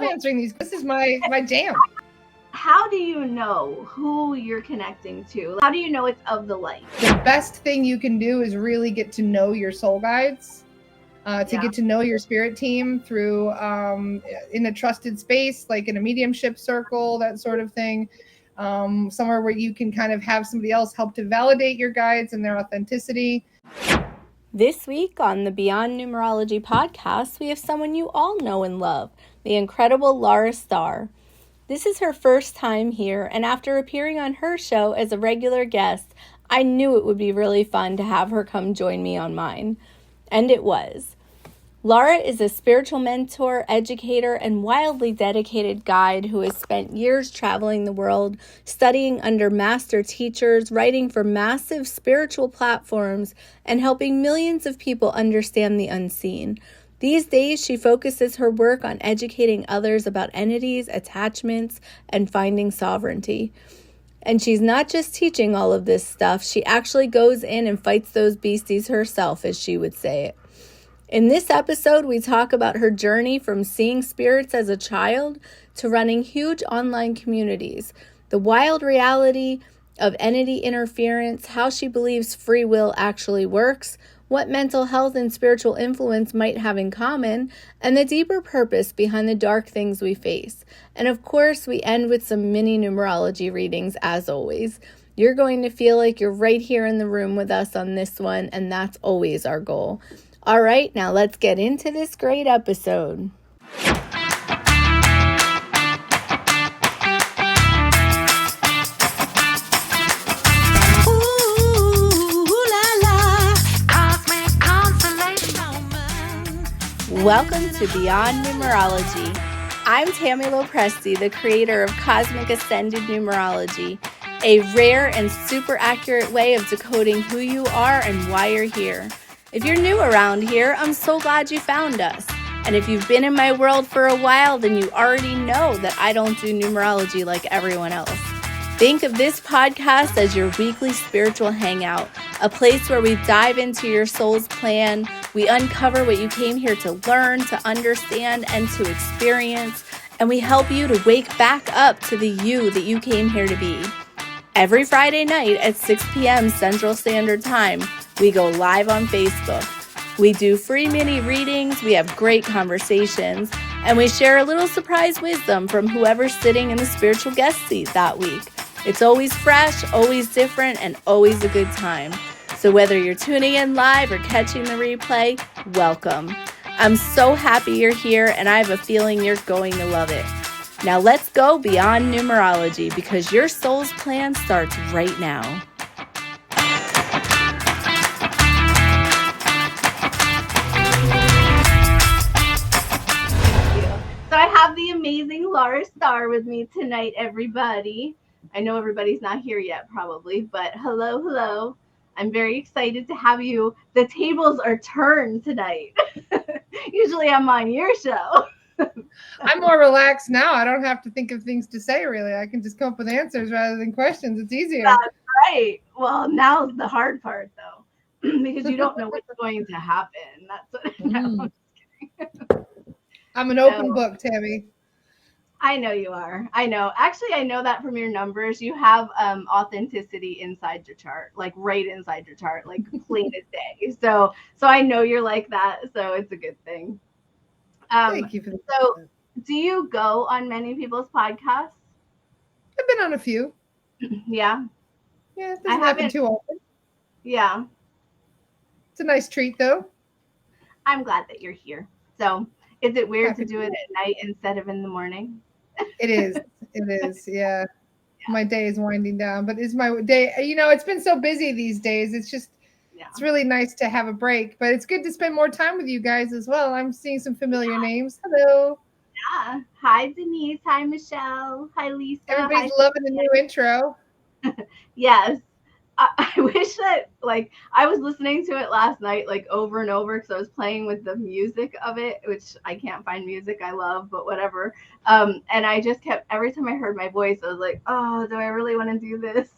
love answering these. This is my jam. How do you know who you're connecting to? How do you know it's of the light? The best thing you can do is really get to know your soul guides, get to know your spirit team through in a trusted space, like in a mediumship circle, that sort of thing. Somewhere where you can kind of have somebody else help to validate your guides and their authenticity. This week on the Beyond Numerology podcast, we have someone you all know and love, the incredible Lara Starr. This is her first time here, and after appearing on her show as a regular guest, I knew it would be really fun to have her come join me on mine. And it was. Lara is a spiritual mentor, educator, and wildly dedicated guide who has spent years traveling the world, studying under master teachers, writing for massive spiritual platforms, and helping millions of people understand the unseen. These days, she focuses her work on educating others about entities, attachments, and finding sovereignty. And she's not just teaching all of this stuff, she actually goes in and fights those beasties herself, as she would say it. In this episode, we talk about her journey from seeing spirits as a child to running huge online communities, the wild reality of entity interference, how she believes free will actually works, what mental health and spiritual influence might have in common, and the deeper purpose behind the dark things we face. And of course, we end with some mini numerology readings, as always. You're going to feel like you're right here in the room with us on this one, and that's always our goal. All right, now let's get into this great episode. Welcome to Beyond Numerology. I'm Tammy Lopresti, the creator of Cosmic Ascended Numerology, a rare and super accurate way of decoding who you are and why you're here. If you're new around here, I'm so glad you found us. And if you've been in my world for a while, then you already know that I don't do numerology like everyone else. Think of this podcast as your weekly spiritual hangout, a place where we dive into your soul's plan, we uncover what you came here to learn, to understand, and to experience, and we help you to wake back up to the you that you came here to be. Every Friday night at 6 p.m. Central Standard Time, we go live on Facebook. We do free mini readings, we have great conversations, and we share a little surprise wisdom from whoever's sitting in the spiritual guest seat that week. It's always fresh, always different, and always a good time. So whether you're tuning in live or catching the replay, welcome. I'm so happy you're here, and I have a feeling you're going to love it. Now let's go beyond numerology, because your soul's plan starts right now. So I have the amazing Lara Starr with me tonight, everybody. I know everybody's not here yet, probably, but hello. I'm very excited to have you. The tables are turned tonight. Usually I'm on your show. I'm more relaxed now. I don't have to think of things to say, really. I can just come up with answers rather than questions. It's easier. That's right. Well, now's the hard part, though, because you don't know what's going to happen. That's what no, I'm an open book, Tammy. I know you are. I know. Actually, I know that from your numbers. You have authenticity inside your chart, like right inside your chart, like plain as day. So I know you're like that. So it's a good thing. Thank you for that. So do you go on many people's podcasts? I've been on a few. Yeah. Yeah, it doesn't happen too often. Yeah. It's a nice treat, though. I'm glad that you're here. So is it weird to do it at night instead of in the morning? It is. It is. Yeah. My day is winding down, but it's my day. You know, it's been so busy these days. It's just, it's really nice to have a break, but it's good to spend more time with you guys as well. I'm seeing some familiar names. Hello. Yeah. Hi, Denise. Hi, Michelle. Hi, Lisa. Everybody's loving the new intro. Yes. I wish that, like, I was listening to it last night, like, over and over, because I was playing with the music of it, which I can't find music I love, but whatever. And I just kept, every time I heard my voice, I was like, oh, do I really want to do this?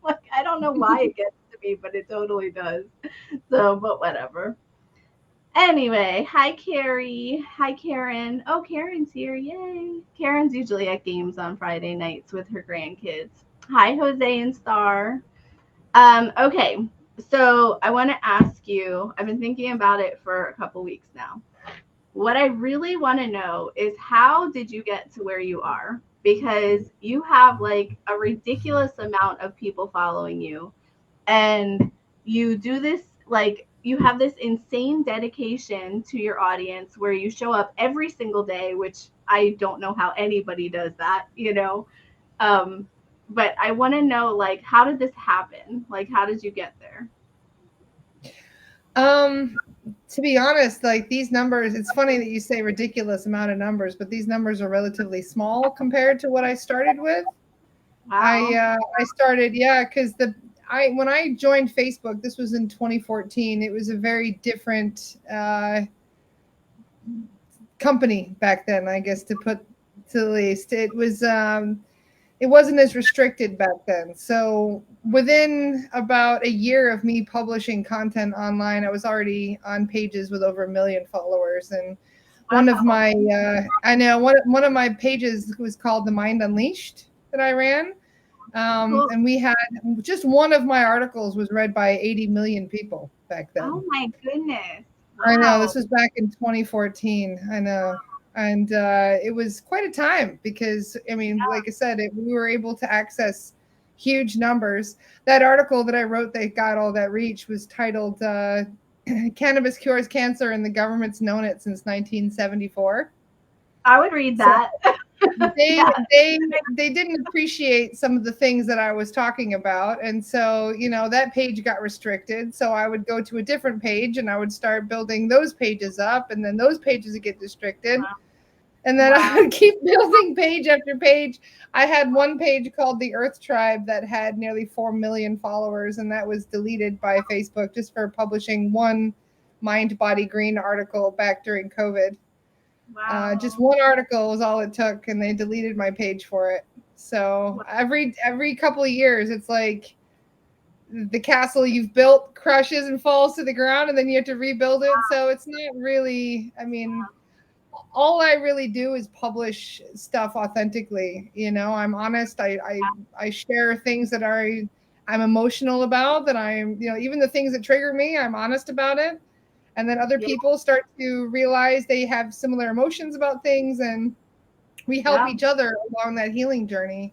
Like, I don't know why it gets to me, but it totally does. So, but whatever. Anyway, hi Carrie. Hi Karen. Oh, Karen's here. Yay. Karen's usually at games on Friday nights with her grandkids. Hi Jose and Star. Okay. So I want to ask you, I've been thinking about it for a couple weeks now. What I really want to know is how did you get to where you are? Because you have like a ridiculous amount of people following you, and you do this, like you have this insane dedication to your audience where you show up every single day, which I don't know how anybody does that, um but I want to know, like, how did this happen? Like, how did you get there? To be honest, like these numbers, it's funny that you say ridiculous amount of numbers, but these numbers are relatively small compared to what I started with. Wow. I started, yeah, because when I joined Facebook, this was in 2014. It was a very different company back then, I guess, to the least. It wasn't as restricted back then. So within about a year of me publishing content online, I was already on pages with over 1 million followers. And one of Wow. my one of my pages was called The Mind Unleashed that I ran. Cool. And we had just one of my articles was read by 80 million people back then. Oh my goodness. I know, Wow. this was back in 2014. I know. And it was quite a time because, I mean, like I said, we were able to access huge numbers. That article that I wrote that got all that reach was titled Cannabis Cures Cancer and the Government's Known It Since 1974. I would read So that. they Yeah. they didn't appreciate some of the things that I was talking about, and so that page got restricted. So I would go to a different page and I would start building those pages up, and then those pages would get restricted, and then I Wow. would keep building page after page. I had one page called the Earth Tribe that had nearly 4 million followers, and that was deleted by Facebook just for publishing one Mind Body Green article back during COVID. Wow. Just one article was all it took, and they deleted my page for it. So every couple of years, it's like the castle you've built crashes and falls to the ground, and then you have to rebuild it. So it's not really. I mean, all I really do is publish stuff authentically. I'm honest. I share things that I'm emotional about. That I'm even the things that trigger me, I'm honest about it. And then other Yeah. people start to realize they have similar emotions about things, and we help Yeah. each other along that healing journey.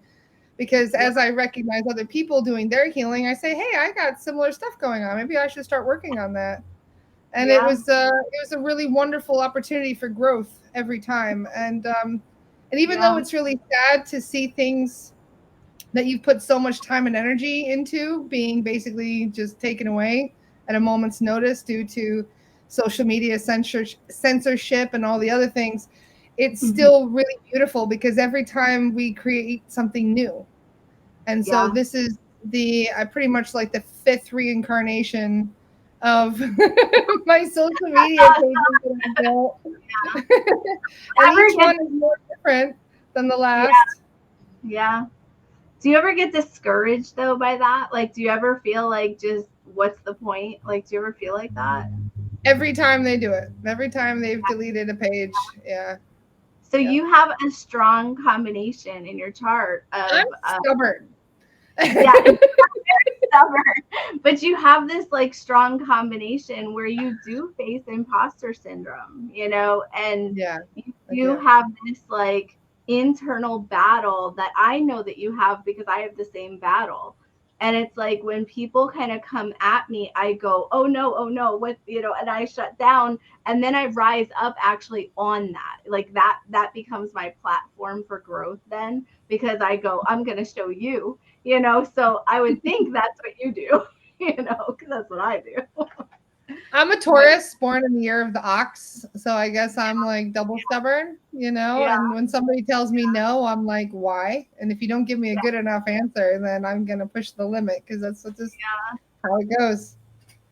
Because Yeah. as I recognize other people doing their healing, I say, hey, I got similar stuff going on, maybe I should start working on that. And it Yeah. was a really wonderful opportunity for growth every time. And even though Yeah. it's really sad to see things that you've put so much time and energy into being basically just taken away at a moment's notice due to social media censorship and all the other things, it's Mhm. still really beautiful because every time we create something new. And so Yeah. this is I pretty much like the fifth reincarnation of my social media pages that I built. And Ever each get? one is more different than the Yeah. last. Yeah. Do you ever get discouraged though by that? Like, do you ever feel like, just what's the point? Like, do you ever feel like that? Every time they do it, every time they've deleted a page. Yeah. So Yeah. you have a strong combination in your chart I'm of stubborn. yeah, it's very stubborn, but you have this like strong combination where you do face imposter syndrome, and Yeah. you have this like internal battle that I know that you have because I have the same battle. And it's like when people kind of come at me, I go, oh no, what, and I shut down, and then I rise up actually on that. Like that becomes my platform for growth then, because I go, I'm going to show you, so I would think that's what you do, because that's what I do. I'm a Taurus born in the year of the ox. So I guess I'm like double stubborn, Yeah. and when somebody tells me no, I'm like, why? And if you don't give me a good enough answer, then I'm going to push the limit because that's just how it goes.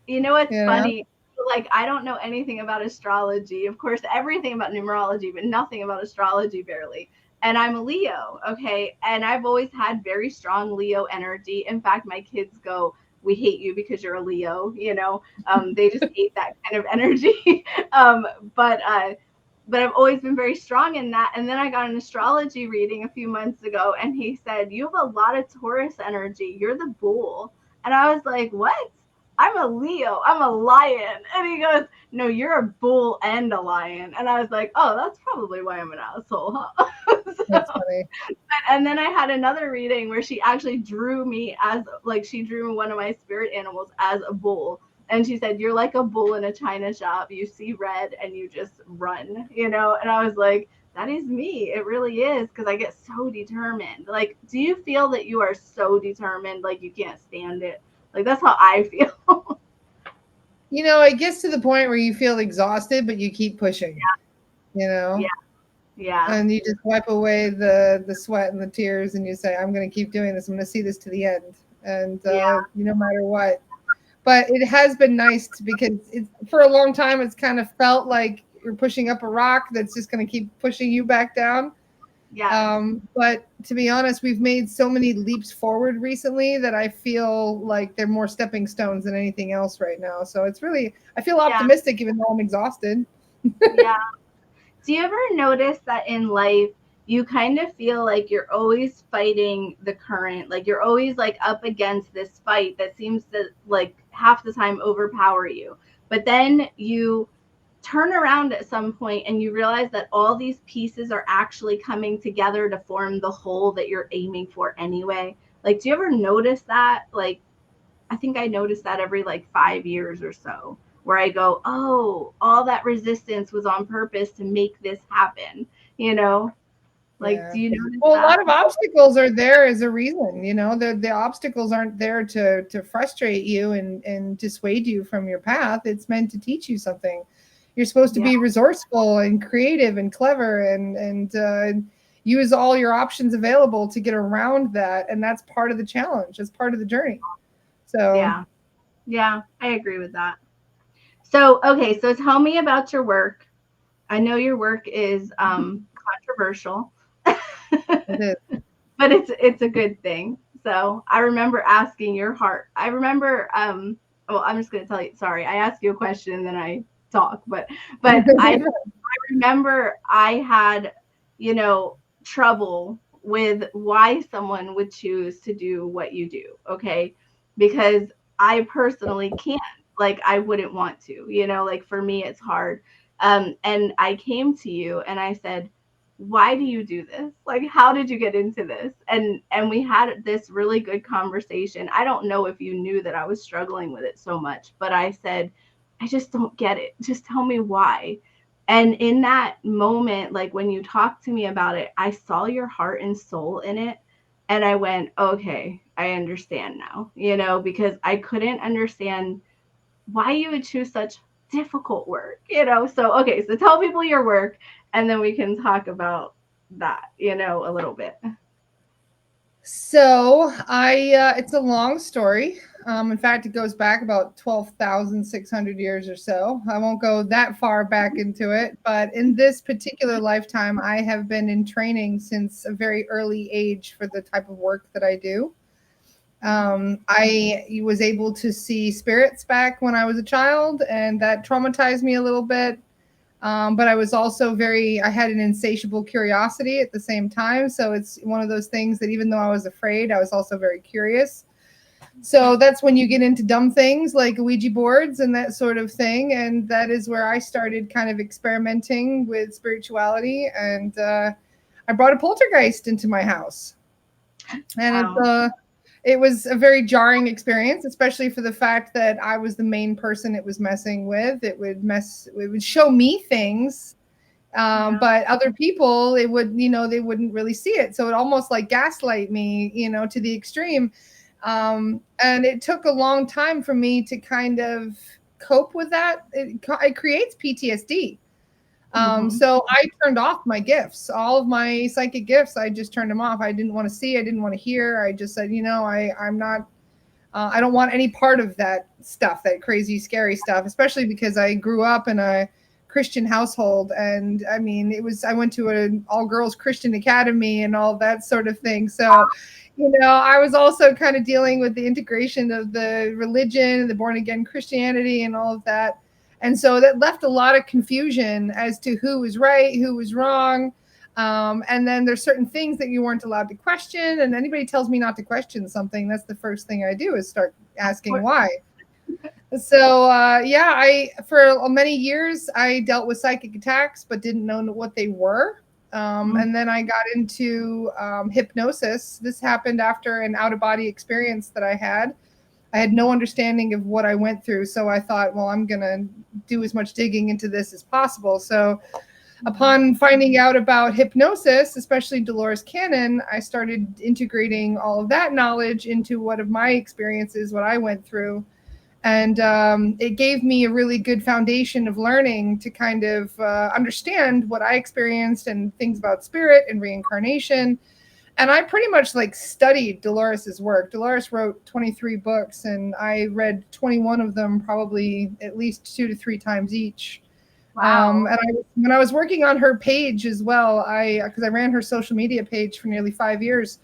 You know what's You know? funny? Like, I don't know anything about astrology. Of course, everything about numerology, but nothing about astrology, barely. And I'm a Leo, okay? And I've always had very strong Leo energy. In fact, my kids go, we hate you because you're a Leo, you know. They just hate that kind of energy. um, but I've always been very strong in that. And then I got an astrology reading a few months ago, and he said, you have a lot of Taurus energy. You're the bull. And I was like, what? I'm a Leo. I'm a lion. And he goes, no, you're a bull and a lion. And I was like, oh, that's probably why I'm an asshole, huh? That's funny. And then I had another reading where she actually drew me as, like, she drew one of my spirit animals as a bull. And she said, you're like a bull in a china shop. You see red and you just run, you know? And I was like, that is me. It really is, because I get so determined. Like, do you feel that you are so determined, like you can't stand it? Like, that's how I feel. You know, it gets to the point where you feel exhausted, but you keep pushing, you know? Yeah. And you just wipe away the sweat and the tears, and you say, I'm going to keep doing this. I'm going to see this to the end. And no matter what. But it has been nice because for a long time, it's kind of felt like you're pushing up a rock that's just going to keep pushing you back down. Yeah. But to be honest, we've made so many leaps forward recently that I feel like they're more stepping stones than anything else right now. So it's really, I feel optimistic even though I'm exhausted. Yeah. Do you ever notice that in life, you kind of feel like you're always fighting the current, like you're always like up against this fight that seems to like half the time overpower you, but then you turn around at some point and you realize that all these pieces are actually coming together to form the whole that you're aiming for anyway? Like, do you ever notice that? Like, I think I notice that every like 5 years or so, where I go, oh, all that resistance was on purpose to make this happen, you know? Like, do you notice Well, that? a lot of obstacles are there as a reason, you know, the obstacles aren't there to frustrate you and dissuade you from your path. It's meant to teach you something. You're supposed to be resourceful and creative and clever and use all your options available to get around that. And that's part of the challenge. That's part of the journey. So yeah, I agree with that. So, okay, so tell me about your work. I know your work is controversial. it is. But it's a good thing. So I remember asking your heart. I remember well, I'm just gonna tell you, sorry, I asked you a question and then I talk, but I remember I had, you know, trouble with why someone would choose to do what you do, okay? Because I personally can't, like, I wouldn't want to, you know, like for me it's hard. And I came to you and I said, why do you do this? Like, how did you get into this? And we had this really good conversation. I don't know if you knew that I was struggling with it so much, but I said, I just don't get it. Just tell me why. And in that moment, like when you talked to me about it, I saw your heart and soul in it. And I went, okay, I understand now, you know, because I couldn't understand why you would choose such difficult work, you know? So, okay, so tell people your work and then we can talk about that, you know, a little bit. So it's a long story. In fact, it goes back about 12,600 years or so. I won't go that far back into it, but in this particular lifetime, I have been in training since a very early age for the type of work that I do. I was able to see spirits back when I was a child, and that traumatized me a little bit. But I was also I had an insatiable curiosity at the same time. So it's one of those things that even though I was afraid, I was also very curious. So that's when you get into dumb things like Ouija boards and that sort of thing. And that is where I started kind of experimenting with spirituality. And I brought a poltergeist into my house. And it was a very jarring experience, especially for the fact that I was the main person it was messing with. It would show me things, but other people, they wouldn't really see it. So it almost like gaslight me, to the extreme. And it took a long time for me to kind of cope with that. It creates PTSD. So I turned off my gifts, all of my psychic gifts. I just turned them off. I didn't want to see. I didn't want to hear. I just said, I'm not, I don't want any part of that stuff, that crazy, scary stuff, especially because I grew up in a Christian household. And I mean, I went to an all girls Christian academy and all that sort of thing. So, I was also kind of dealing with the integration of the religion, the born again Christianity and all of that. And so that left a lot of confusion as to who was right, who was wrong. And then there's certain things that you weren't allowed to question. And anybody tells me not to question something, that's the first thing I do is start asking why. So I for many years I dealt with psychic attacks, but didn't know what they were. And then I got into hypnosis. This happened after an out-of-body experience that I had. I had no understanding of what I went through, so I thought, well, I'm gonna do as much digging into this as possible. So upon finding out about hypnosis, especially Dolores Cannon, I started integrating all of that knowledge into what of my experiences, what I went through. And it gave me a really good foundation of learning to kind of understand what I experienced and things about spirit and reincarnation. And I pretty much studied Dolores's work. Dolores wrote 23 books, and I read 21 of them, probably at least 2 to 3 times each. Wow. When I was working on her page as well, because I ran her social media page for nearly 5 years,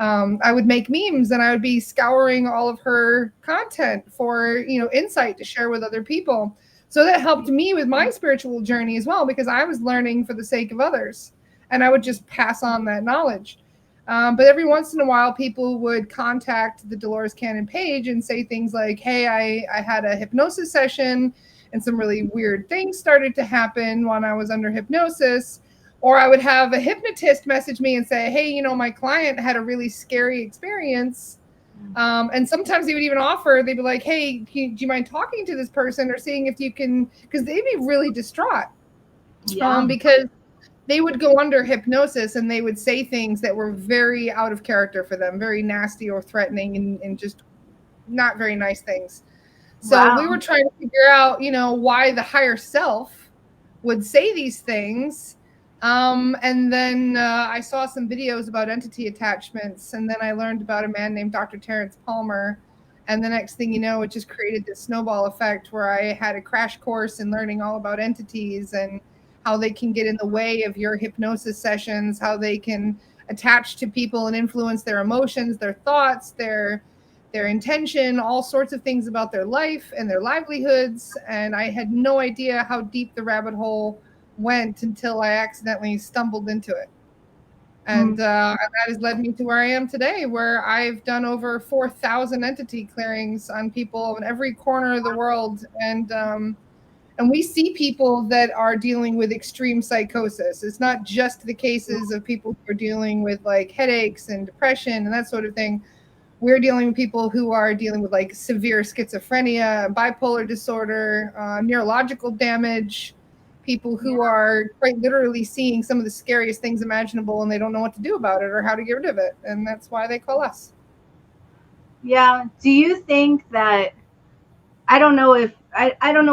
I would make memes and I would be scouring all of her content for, insight to share with other people. So that helped me with my spiritual journey as well, because I was learning for the sake of others and I would just pass on that knowledge. But every once in a while, people would contact the Dolores Cannon page and say things like, hey, I had a hypnosis session and some really weird things started to happen when I was under hypnosis. Or I would have a hypnotist message me and say, hey, my client had a really scary experience. And sometimes they would even offer, they'd be like, hey, do you mind talking to this person or seeing if you can, because they'd be really distraught. Because they would go under hypnosis and they would say things that were very out of character for them, very nasty or threatening and just not very nice things. So we were trying to figure out, why the higher self would say these things. And then I saw some videos about entity attachments, and then I learned about a man named Dr. Terrence Palmer. And the next thing you know, it just created this snowball effect where I had a crash course in learning all about entities and how they can get in the way of your hypnosis sessions, how they can attach to people and influence their emotions, their thoughts, their intention, all sorts of things about their life and their livelihoods. And I had no idea how deep the rabbit hole went until I accidentally stumbled into it. And that has led me to where I am today, where I've done over 4,000 entity clearings on people in every corner of the world. And we see people that are dealing with extreme psychosis. It's not just the cases of people who are dealing with headaches and depression and that sort of thing. We're dealing with people who are dealing with severe schizophrenia, bipolar disorder, neurological damage, people who are quite literally seeing some of the scariest things imaginable and they don't know what to do about it or how to get rid of it. And that's why they call us. Yeah. Do you think that, I don't know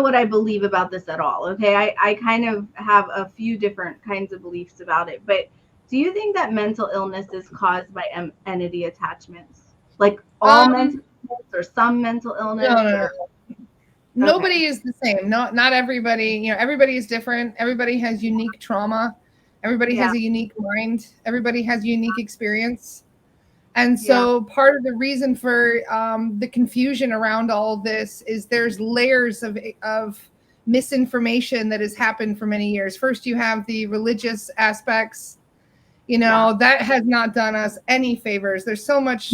what I believe about this at all. Okay. I kind of have a few different kinds of beliefs about it, but do you think that mental illness is caused by entity attachments? All mental illness or some mental illness? No. Nobody is the same. Not everybody, everybody is different. Everybody has unique trauma. Everybody has a unique mind. Everybody has unique experience. And so part of the reason for the confusion around all of this is there's layers of misinformation that has happened for many years. First, you have the religious aspects, that has not done us any favors. There's so much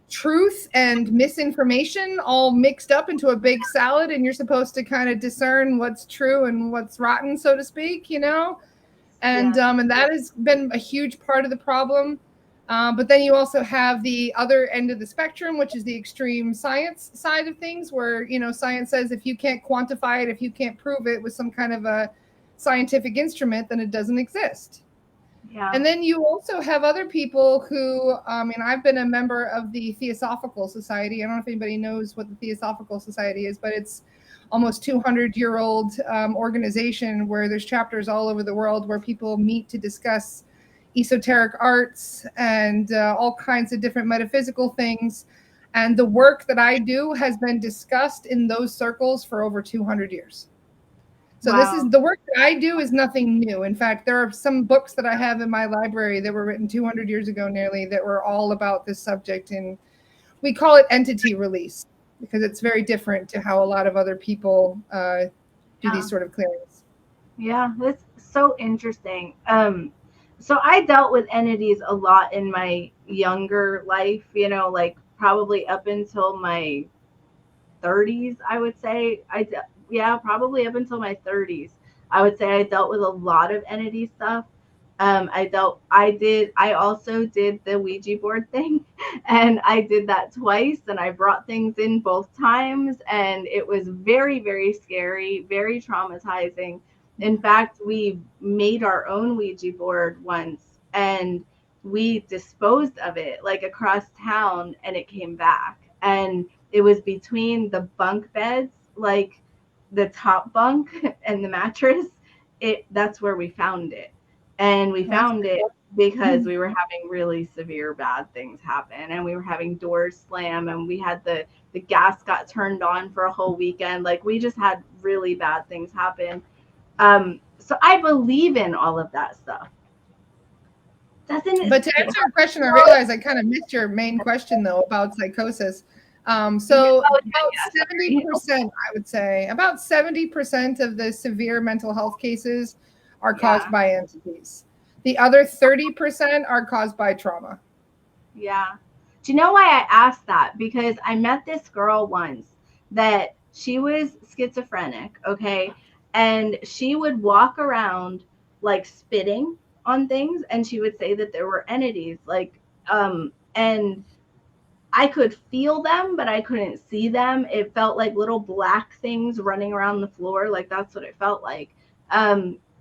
truth and misinformation all mixed up into a big salad, and you're supposed to kind of discern what's true and what's rotten, so to speak, and that has been a huge part of the problem. But then you also have the other end of the spectrum, which is the extreme science side of things, where science says if you can't quantify it, if you can't prove it with some kind of a scientific instrument, then it doesn't exist. And then you also have other people who, I've been a member of the Theosophical Society. I don't know if anybody knows what the Theosophical Society is, but it's almost 200-year-old organization where there's chapters all over the world where people meet to discuss esoteric arts and all kinds of different metaphysical things. And the work that I do has been discussed in those circles for over 200 years. So this is the work that I do is nothing new. In fact, there are some books that I have in my library that were written 200 years ago nearly that were all about this subject. And we call it entity release because it's very different to how a lot of other people do these sort of clearings. Yeah, that's so interesting. So I dealt with entities a lot in my younger life, you know, like probably up until my 30s, I would say. Yeah, probably up until my 30s. I would say I dealt with a lot of entity stuff. I also did the Ouija board thing, and I did that twice, and I brought things in both times, and it was very, very scary, very traumatizing. In fact, we made our own Ouija board once, and we disposed of it like across town, and it came back. And it was between the bunk beds, like the top bunk and the mattress. That's where we found it. And we found it because we were having really severe bad things happen, and we were having doors slam, and we had the gas got turned on for a whole weekend. Like we just had really bad things happen. So I believe in all of that stuff. But to answer your question, I realized I kind of missed your main question though about psychosis. So about 70%, I would say, about 70% of the severe mental health cases are caused by entities. The other 30% are caused by trauma. Yeah. Do you know why I asked that? Because I met this girl once that she was schizophrenic, okay? And she would walk around like spitting on things, and she would say that there were entities, like and I could feel them, but I couldn't see them. It felt like little black things running around the floor. Like that's what it felt like.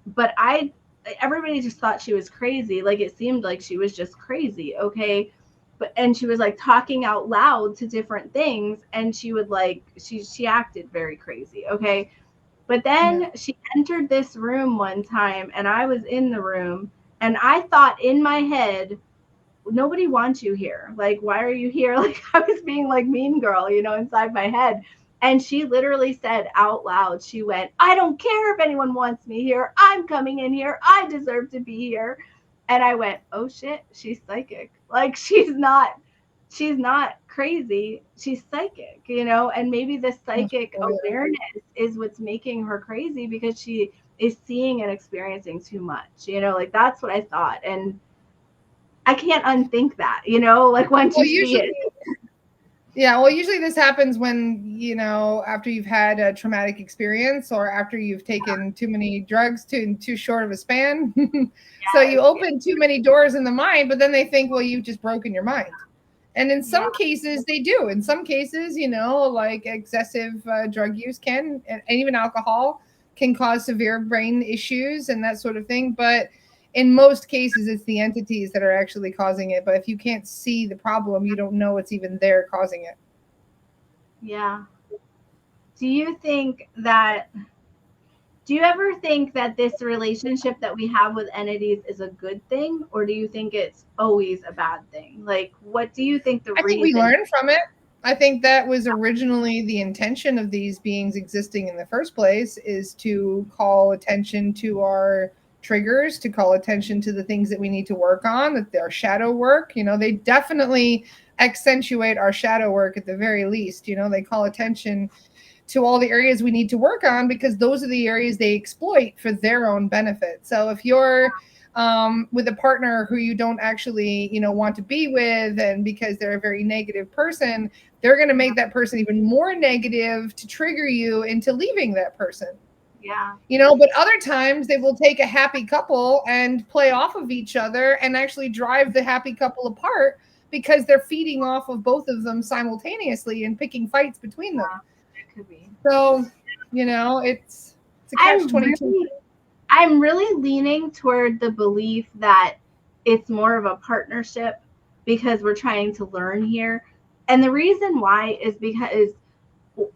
But everybody just thought she was crazy. Like it seemed like she was just crazy. Okay. And she was like talking out loud to different things. And she would like, she acted very crazy. Okay. But then she entered this room one time, and I was in the room, and I thought in my head, nobody wants you here. Like, why are you here? Like I was being like mean girl, you know, inside my head. And she literally said out loud, she went, I don't care if anyone wants me here. I'm coming in here. I deserve to be here. And I went, oh shit, she's psychic. Like she's not crazy. She's psychic, you know, and maybe the psychic awareness is what's making her crazy because she is seeing and experiencing too much, you know, like that's what I thought. And I can't unthink that, you know, like once you see it. Yeah, well, usually this happens when, you know, after you've had a traumatic experience or after you've taken too many drugs in too short of a span. So you open too many doors in the mind, but then they think, well, you've just broken your mind. And in some cases, they do. In some cases, you know, like excessive drug use can, and even alcohol can cause severe brain issues and that sort of thing. But in most cases, it's the entities that are actually causing it. But if you can't see the problem, you don't know it's even there causing it. Yeah. Do you ever think that this relationship that we have with entities is a good thing, or do you think it's always a bad thing? Like, what do you think I think we learn from it. I think that was originally the intention of these beings existing in the first place, is to call attention to our triggers, to call attention to the things that we need to work on, that their shadow work, you know, they definitely accentuate our shadow work at the very least. You know, they call attention to all the areas we need to work on because those are the areas they exploit for their own benefit. So if you're with a partner who you don't actually, you know, want to be with, and because they're a very negative person, they're going to make that person even more negative to trigger you into leaving that person. Yeah. You know, but other times they will take a happy couple and play off of each other and actually drive the happy couple apart because they're feeding off of both of them simultaneously and picking fights between them. It could be. So, you know, it's a catch-22. I'm really leaning toward the belief that it's more of a partnership because we're trying to learn here. And the reason why is because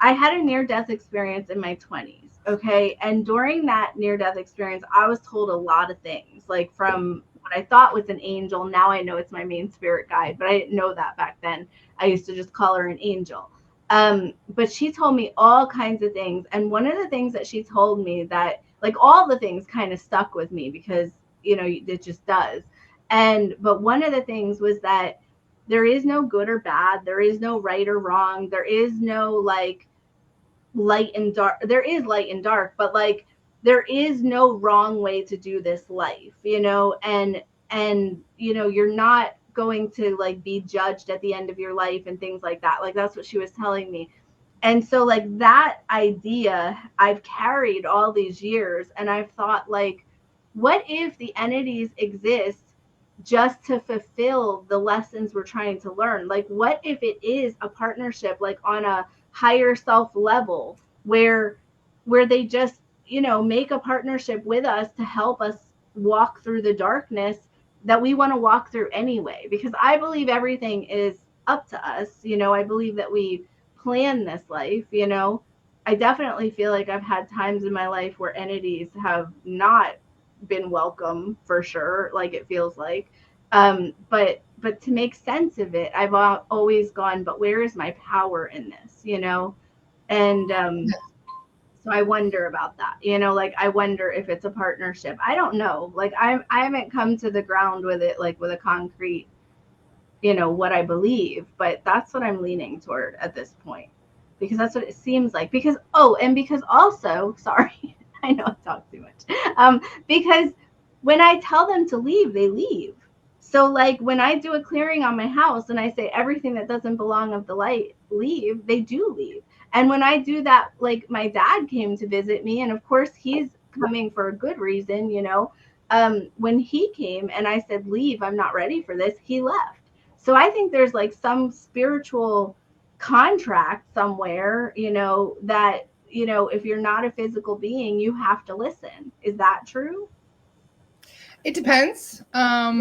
I had a near-death experience in my 20s. Okay. And during that near-death experience, I was told a lot of things, like from what I thought was an angel. Now I know it's my main spirit guide, but I didn't know that back then. I used to just call her an angel. But she told me all kinds of things. And one of the things that she told me that, like, all the things kind of stuck with me because, you know, it just does. But one of the things was that there is no good or bad. There is no right or wrong. There is no like light and dark. There is light and dark, but like there is no wrong way to do this life, you know, and you know, you're not going to like be judged at the end of your life and things like that. Like that's what she was telling me. And so like that idea I've carried all these years, and I've thought like, what if the entities exist just to fulfill the lessons we're trying to learn? Like what if it is a partnership like on a higher self level where they just, you know, make a partnership with us to help us walk through the darkness that we want to walk through anyway? Because I believe everything is up to us, you know. I believe that we plan this life, you know. I definitely feel like I've had times in my life where entities have not been welcome, for sure, like it feels like, but to make sense of it, I've always gone, but where is my power in this, you know? And so I wonder about that, you know, like I wonder if it's a partnership. I don't know, like I haven't come to the ground with it, like with a concrete, you know, what I believe, but that's what I'm leaning toward at this point, because that's what it seems like. Because because also, sorry, I know I talk too much. Because when I tell them to leave, they leave. So like when I do a clearing on my house and I say everything that doesn't belong of the light, leave, they do leave. And when I do that, like my dad came to visit me, and of course he's coming for a good reason, you know. When he came and I said, leave, I'm not ready for this, he left. So I think there's like some spiritual contract somewhere, you know, that, you know, if you're not a physical being, you have to listen. Is that true? It depends,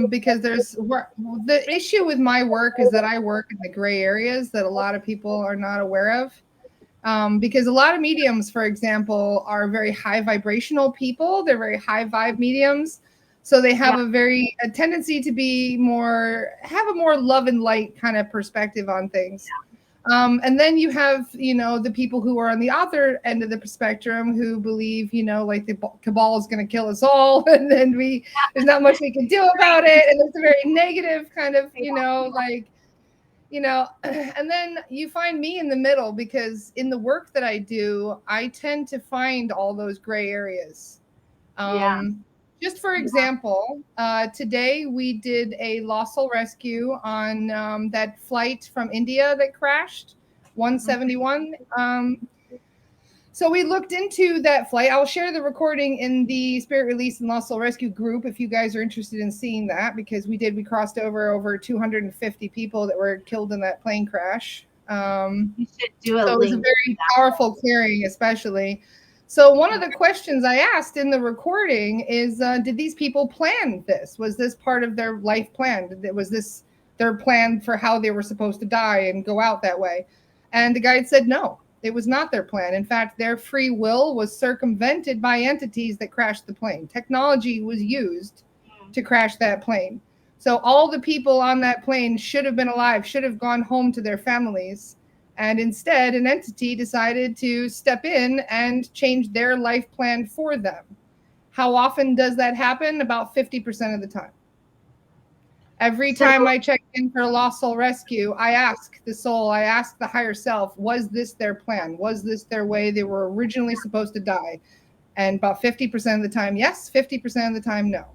because the issue with my work is that I work in the gray areas that a lot of people are not aware of. Because a lot of mediums, for example, are very high vibrational people. They're very high vibe mediums. So they have a tendency to have a more love and light kind of perspective on things. And then you have, you know, the people who are on the other end of the spectrum who believe, you know, like the cabal is going to kill us all. And then there's not much we can do about it. And it's a very negative kind of, you know, like, you know, and then you find me in the middle, because in the work that I do, I tend to find all those gray areas. Just for example, today we did a lost soul rescue on that flight from India that crashed, 171. So we looked into that flight. I'll share the recording in the Spirit Release and Lost Soul Rescue group if you guys are interested in seeing that, because we crossed over 250 people that were killed in that plane crash. You should do so it was a very powerful clearing, especially. So one of the questions I asked in the recording is, did these people plan this? Was this part of their life plan? Was this their plan for how they were supposed to die and go out that way? And the guide said, no, it was not their plan. In fact, their free will was circumvented by entities that crashed the plane. Technology was used to crash that plane. So all the people on that plane should have been alive, should have gone home to their families. And instead, an entity decided to step in and change their life plan for them. How often does that happen? About 50% of the time. Every time I check in for a lost soul rescue, I ask the soul, I ask the higher self, was this their plan? Was this their way they were originally supposed to die? And about 50% of the time, yes. 50% of the time, no.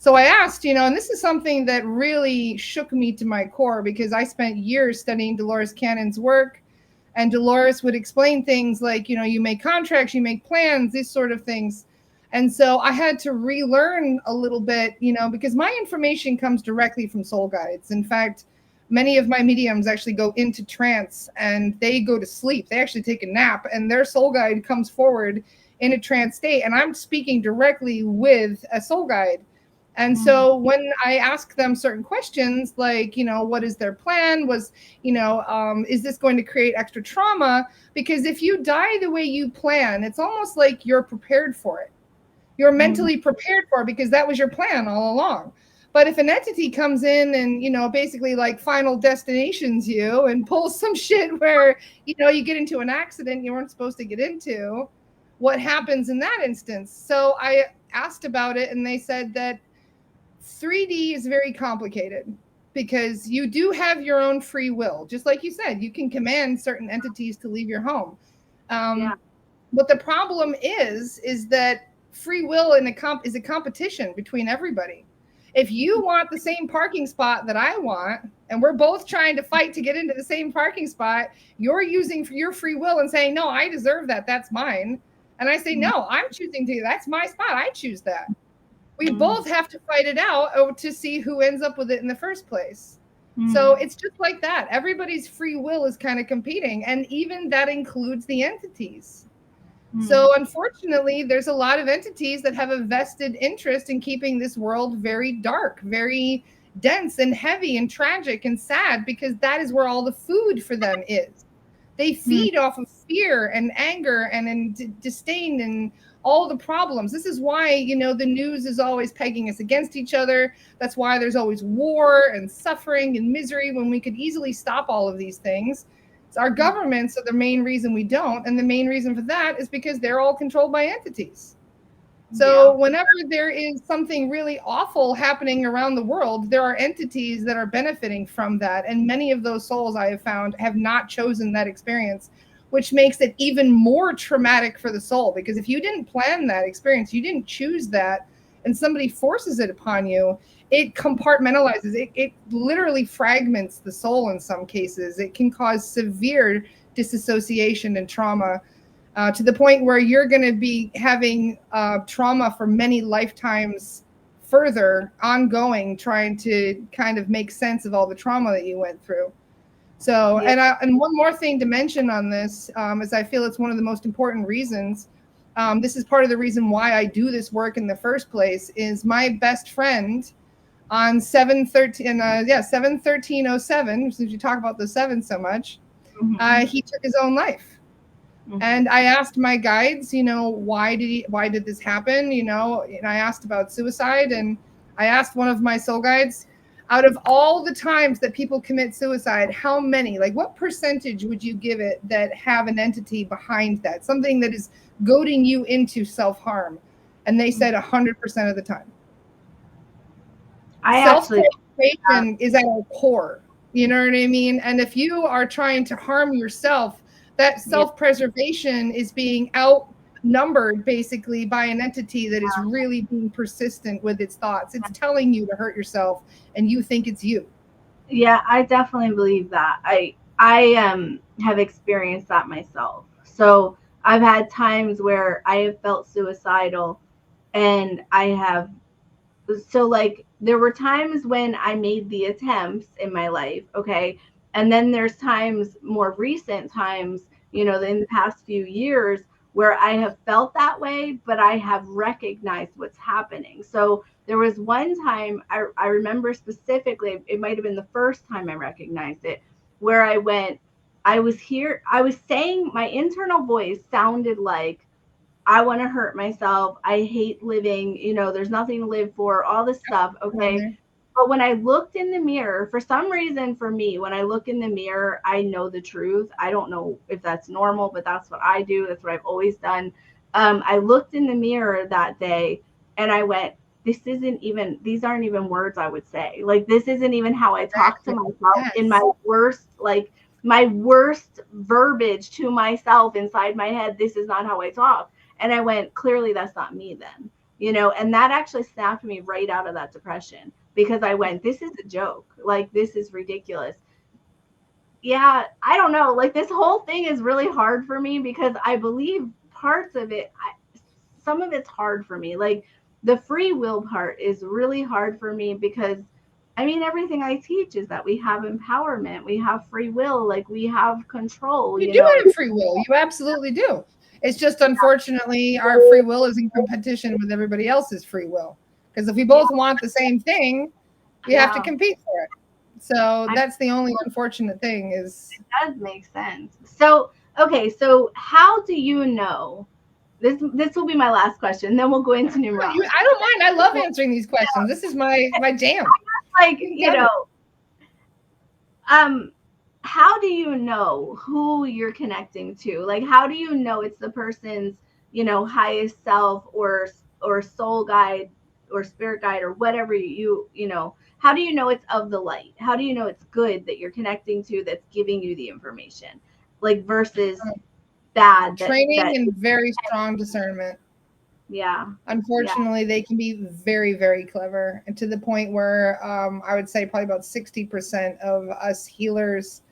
So I asked, you know, and this is something that really shook me to my core, because I spent years studying Dolores Cannon's work, and Dolores would explain things like, you know, you make contracts, you make plans, these sort of things. And so I had to relearn a little bit, you know, because my information comes directly from soul guides. In fact, many of my mediums actually go into trance and they go to sleep. They actually take a nap, and their soul guide comes forward in a trance state, and I'm speaking directly with a soul guide. And so when I ask them certain questions, like, you know, what is their plan? Is this going to create extra trauma? Because if you die the way you plan, it's almost like you're prepared for it. You're mentally prepared for it because that was your plan all along. But if an entity comes in and, basically like Final Destinations you and pulls some shit where, you get into an accident you weren't supposed to get into, what happens in that instance? So I asked about it, and they said that 3D is very complicated because you do have your own free will. Just like you said, you can command certain entities to leave your home. But the problem is that free will is a competition between everybody. If you want the same parking spot that I want, and we're both trying to fight to get into the same parking spot, you're using your free will and saying, no, I deserve that. That's mine. And I say, no, I'm choosing to. That's my spot. I choose that. We both have to fight it out to see who ends up with it in the first place. So it's just like that. Everybody's free will is kind of competing. And even that includes the entities. So unfortunately, there's a lot of entities that have a vested interest in keeping this world very dark, very dense and heavy and tragic and sad, because that is where all the food for them is. They feed off of fear and anger and disdain and all the problems. This is why, the news is always pegging us against each other. That's why there's always war and suffering and misery when we could easily stop all of these things. So our governments are the main reason we don't. And the main reason for that is because they're all controlled by entities. So whenever there is something really awful happening around the world, there are entities that are benefiting from that. And many of those souls I have found have not chosen that experience, which makes it even more traumatic for the soul. Because if you didn't plan that experience, you didn't choose that, and somebody forces it upon you, it compartmentalizes. It literally fragments the soul in some cases. It can cause severe disassociation and trauma. To the point where you're going to be having trauma for many lifetimes further, ongoing, trying to kind of make sense of all the trauma that you went through. So, and one more thing to mention on this, is I feel it's one of the most important reasons. This is part of the reason why I do this work in the first place, is my best friend on 7/13/07, since you talk about the 7 so much, he took his own life. And I asked my guides, why did this happen? And I asked about suicide, and I asked one of my soul guides, out of all the times that people commit suicide, how many, like what percentage would you give it that have an entity behind that, something that is goading you into self-harm? And they said 100% of the time. Self-preservation is at our core. You know what I mean? And if you are trying to harm yourself, that self-preservation is being outnumbered basically by an entity that is really being persistent with its thoughts. It's telling you to hurt yourself, and you think it's you. Yeah, I definitely believe that. I have experienced that myself. So I've had times where I have felt suicidal, and there were times when I made the attempts in my life, okay? And then there's times, more recent times, in the past few years, where I have felt that way, but I have recognized what's happening. So there was one time I remember specifically, it might have been the first time I recognized it, where I was saying, my internal voice sounded like, I want to hurt myself. I hate living, there's nothing to live for, all this stuff. Okay. But when I looked in the mirror, for some reason for me, when I look in the mirror, I know the truth. I don't know if that's normal, but that's what I do. That's what I've always done. I looked in the mirror that day and I went, these aren't even words I would say. Like, this isn't even how I talk to myself in my worst verbiage to myself inside my head. This is not how I talk. And I went, clearly that's not me then, and that actually snapped me right out of that depression, because I went, this is a joke. Like, this is ridiculous. Yeah, I don't know. Like, this whole thing is really hard for me, because I believe parts of it, some of it's hard for me. Like, the free will part is really hard for me, because everything I teach is that we have empowerment, we have free will, like we have control. You do have free will. You absolutely do. It's just, unfortunately, our free will is in competition with everybody else's free will. Because if we both want the same thing, we have to compete for it. So that's the only unfortunate thing. Is it does make sense. So, okay, so how do you know this will be my last question. Then we'll go into numerology. I don't mind. I love answering these questions. This is my jam. Like, how do you know who you're connecting to? Like, how do you know it's the person's, highest self or soul guide or spirit guide or whatever how do you know it's of the light? How do you know it's good that you're connecting to that's giving you the information? Like versus bad. Training and very strong discernment. Yeah. Unfortunately, they can be very, very clever, and to the point where I would say probably about 60% of us healers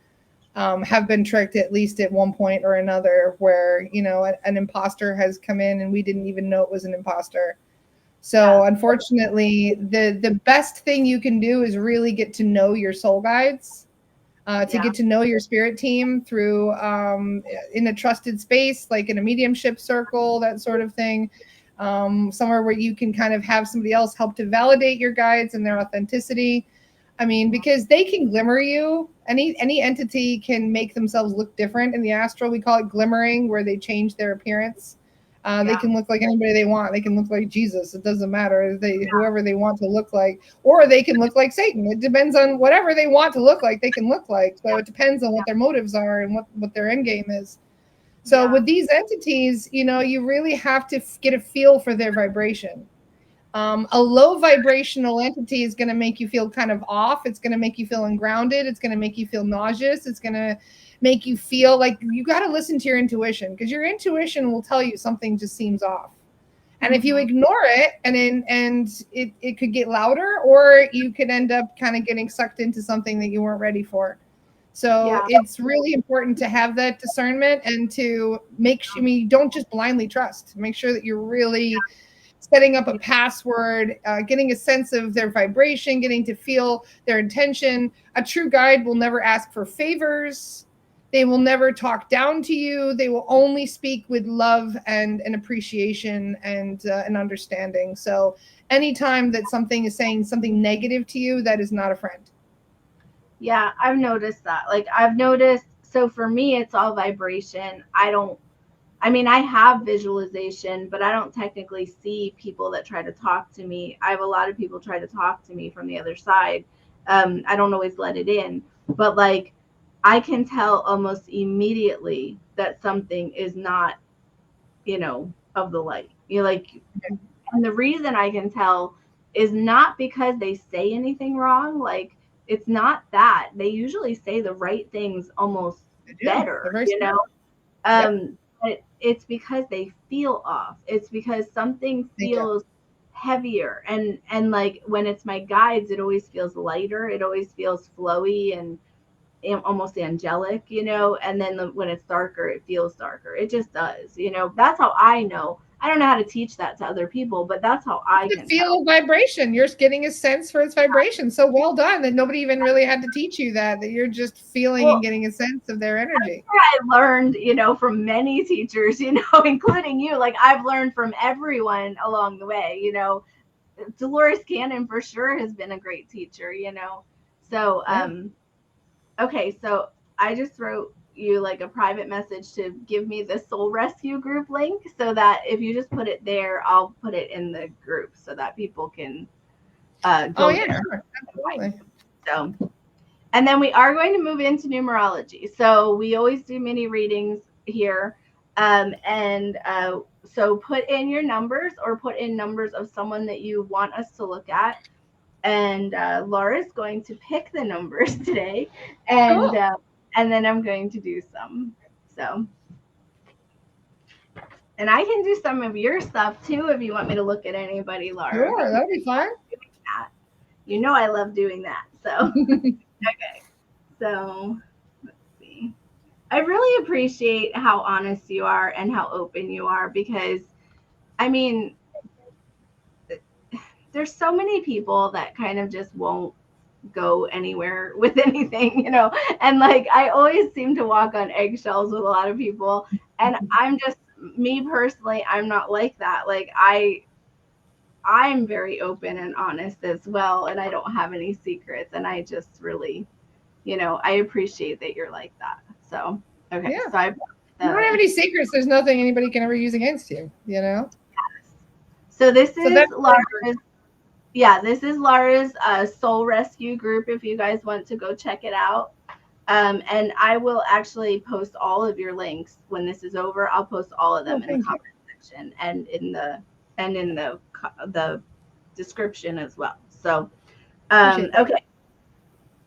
have been tricked at least at one point or another, where an imposter has come in and we didn't even know it was an imposter. So unfortunately, the best thing you can do is really get to know your soul guides, get to know your spirit team through in a trusted space, like in a mediumship circle, that sort of thing. Somewhere where you can kind of have somebody else help to validate your guides and their authenticity. I mean, because they can glimmer you. Any entity can make themselves look different. In the astral, we call it glimmering, where they change their appearance. They can look like anybody they want. They can look like Jesus. It doesn't matter. Whoever they want to look like, or they can look like Satan. It depends on whatever they want to look like. They can look like. So it depends on what their motives are and what their end game is. So with these entities, you really have to get a feel for their vibration. A low vibrational entity is going to make you feel kind of off. It's going to make you feel ungrounded. It's going to make you feel nauseous. It's going to make you feel like you got to listen to your intuition, because your intuition will tell you something just seems off. And if you ignore it, and it could get louder, or you could end up kind of getting sucked into something that you weren't ready for. So it's really important to have that discernment and to make sure, don't just blindly trust. Make sure that you're really setting up a password, getting a sense of their vibration, getting to feel their intention. A true guide will never ask for favors. They will never talk down to you. They will only speak with love and an appreciation and an understanding. So anytime that something is saying something negative to you, that is not a friend. Yeah, I've noticed that. So for me, it's all vibration. I have visualization, but I don't technically see people that try to talk to me. I have a lot of people try to talk to me from the other side. I don't always let it in, but I can tell almost immediately that something is not, of the light. And the reason I can tell is not because they say anything wrong. It's not that. They usually say the right things almost better, But it's because they feel off. It's because something feels heavier. And when it's my guides, it always feels lighter. It always feels flowy and almost angelic, and then when it's darker, it feels darker. It just does, that's how I know. I don't know how to teach that to other people, but that's how I can feel vibration. You're getting a sense for its vibration. So well done that nobody even really had to teach you that you're just feeling and getting a sense of their energy. I learned, from many teachers, including you. I've learned from everyone along the way, Dolores Cannon for sure has been a great teacher, So, okay, so I just wrote you a private message to give me the Soul Rescue group link, so that if you just put it there, I'll put it in the group so that people can go there. Absolutely. So, and then we are going to move into numerology. So we always do mini readings here. So put in your numbers, or put in numbers of someone that you want us to look at. And Laura's going to pick the numbers today, and cool. And then I'm going to do some. So, and I can do some of your stuff too if you want me to look at anybody, Laura. Sure, that'd be fun. I love doing that. So, okay. So, let's see. I really appreciate how honest you are and how open you are, because, there's so many people that kind of just won't go anywhere with anything, and I always seem to walk on eggshells with a lot of people, and I'm just, me personally, I'm not like that. I'm very open and honest as well, and I don't have any secrets, and I just really, I appreciate that you're like that. So, okay. Yeah. So You don't have any secrets. There's nothing anybody can ever use against you, you know? So this is Lara's. perfect. Yeah, this is Lara's soul rescue group. If you guys want to go check it out, and I will actually post all of your links when this is over. I'll post all of them in the comment section and in the description as well. So, okay.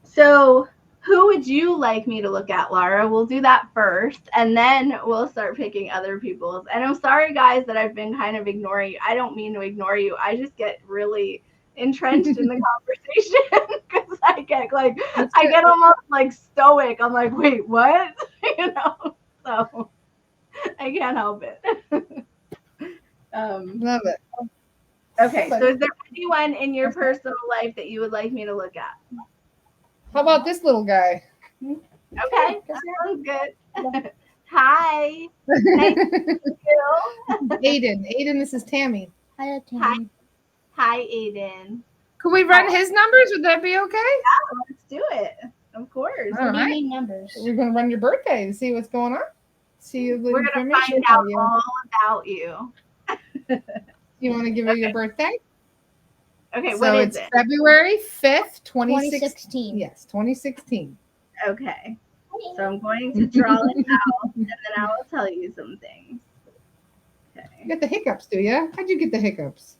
So, who would you like me to look at, Lara? We'll do that first, and then we'll start picking other people's. And I'm sorry, guys, that I've been kind of ignoring you. I don't mean to ignore you. I just get really entrenched in the conversation because I get almost like stoic. I'm like, wait, what? You know, so I can't help it. Love it. Okay, so is there anyone in your personal life that you would like me to look at? How about this little guy? Okay, that sounds good. Hi. Nice to meet you. Aiden, this is Tammy. Hi, Tammy. Hi, Aiden. Could we run his numbers? Would that be okay? Yeah, let's do it. Of course. All right. We need numbers. We're going to run your birthday to see what's going on. We're going to find out all about you. You want to give her your birthday? Okay, so what is it's it? February 5th, 2016. Yes, 2016. Okay. So I'm going to draw it out, and then I will tell you some things. Okay. You got the hiccups, do you? How'd you get the hiccups?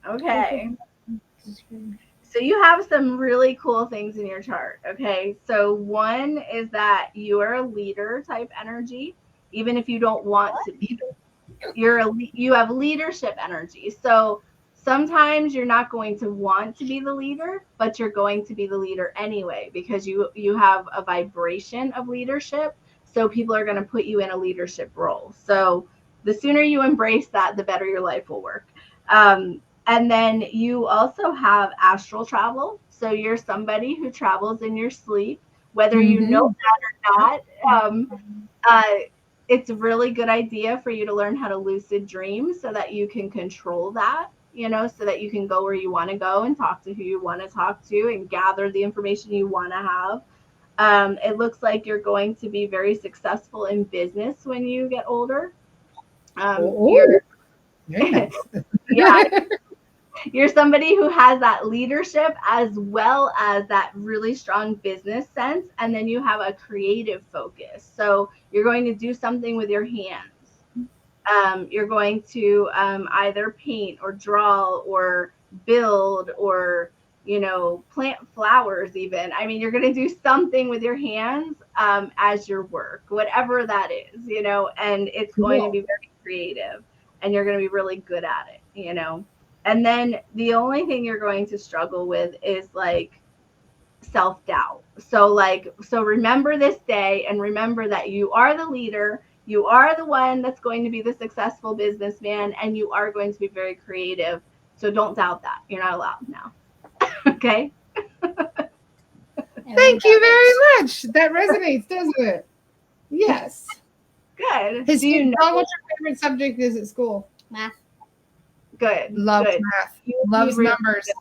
Okay. So you have some really cool things in your chart. Okay. So one is that you are a leader type energy, even if you don't want to be. You have leadership energy. So sometimes you're not going to want to be the leader, but you're going to be the leader anyway, because you have a vibration of leadership. So people are going to put you in a leadership role. So the sooner you embrace that, the better your life will work. And then you also have astral travel. So you're somebody who travels in your sleep, whether you know that or not. It's a really good idea for you to learn how to lucid dream so that you can control that, you know, so that you can go where you want to go and talk to who you want to talk to and gather the information you want to have. It looks like you're going to be very successful in business when you get older. Very nice. Yeah. You're somebody who has that leadership as well as that really strong business sense. And then you have a creative focus. So you're going to do something with your hands. You're going to either paint or draw or build or, you know, plant flowers even. I mean, you're going to do something with your hands as your work, whatever that is, you know, and it's going to be very creative and you're going to be really good at it, you know. And then the only thing you're going to struggle with is like self-doubt. So remember this day and remember that you are the leader. You are the one that's going to be the successful businessman and you are going to be very creative. So don't doubt that. You're not allowed now. Okay. Thank you very much. That resonates, doesn't it? Yes. Good. Do you know what your favorite subject is at school? Math. Good. Loves good. math. Loves numbers. Good.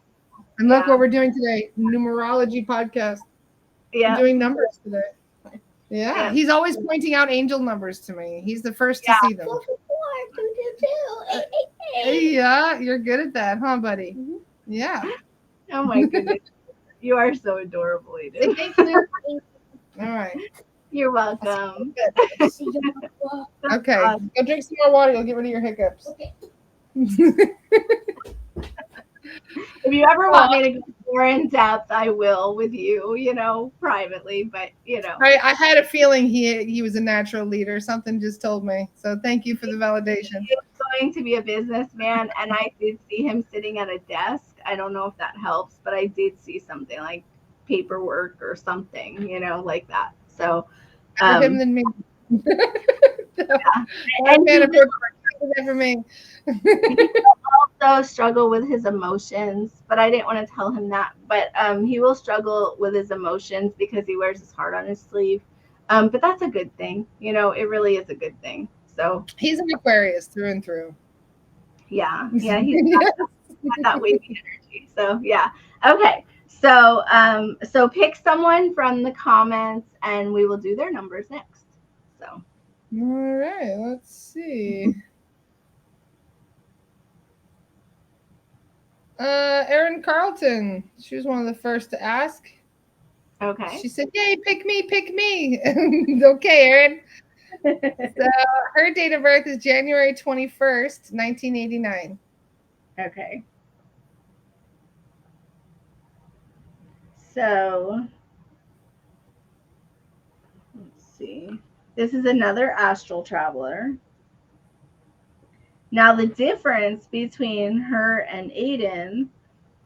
And look what we're doing today. Numerology podcast. Yeah. We're doing numbers today. Yeah. He's always pointing out angel numbers to me. He's the first to see them. 4, 2, 2, 8, 8, 8. Yeah, you're good at that, huh, buddy? Mm-hmm. Yeah. Oh my goodness. You are so adorable, Eden. Thank you. All right. You're welcome. Okay. Go drink some more water. You'll get rid of your hiccups. Okay. If you ever want me to go more in depth, I will with you, you know, privately. But, you know. I had a feeling he was a natural leader. Something just told me. So thank you for the validation. He was going to be a businessman, and I did see him sitting at a desk. I don't know if that helps, but I did see something like paperwork or something, you know, like that. So better him than me. Yeah. And for me. He also struggle with his emotions, but I didn't want to tell him that. But he will struggle with his emotions because he wears his heart on his sleeve. But that's a good thing, you know. It really is a good thing. So he's an Aquarius through and through. Yeah, he's got that wavy energy. So yeah. Okay. So so pick someone from the comments and we will do their numbers next. So All right, let's see. Erin Carlton. She was one of the first to ask. okay. She said, "Yay, pick me, pick me." Okay, Erin. So her date of birth is January 21st, 1989. Okay. So let's see. This is another astral traveler. Now the difference between her and Aiden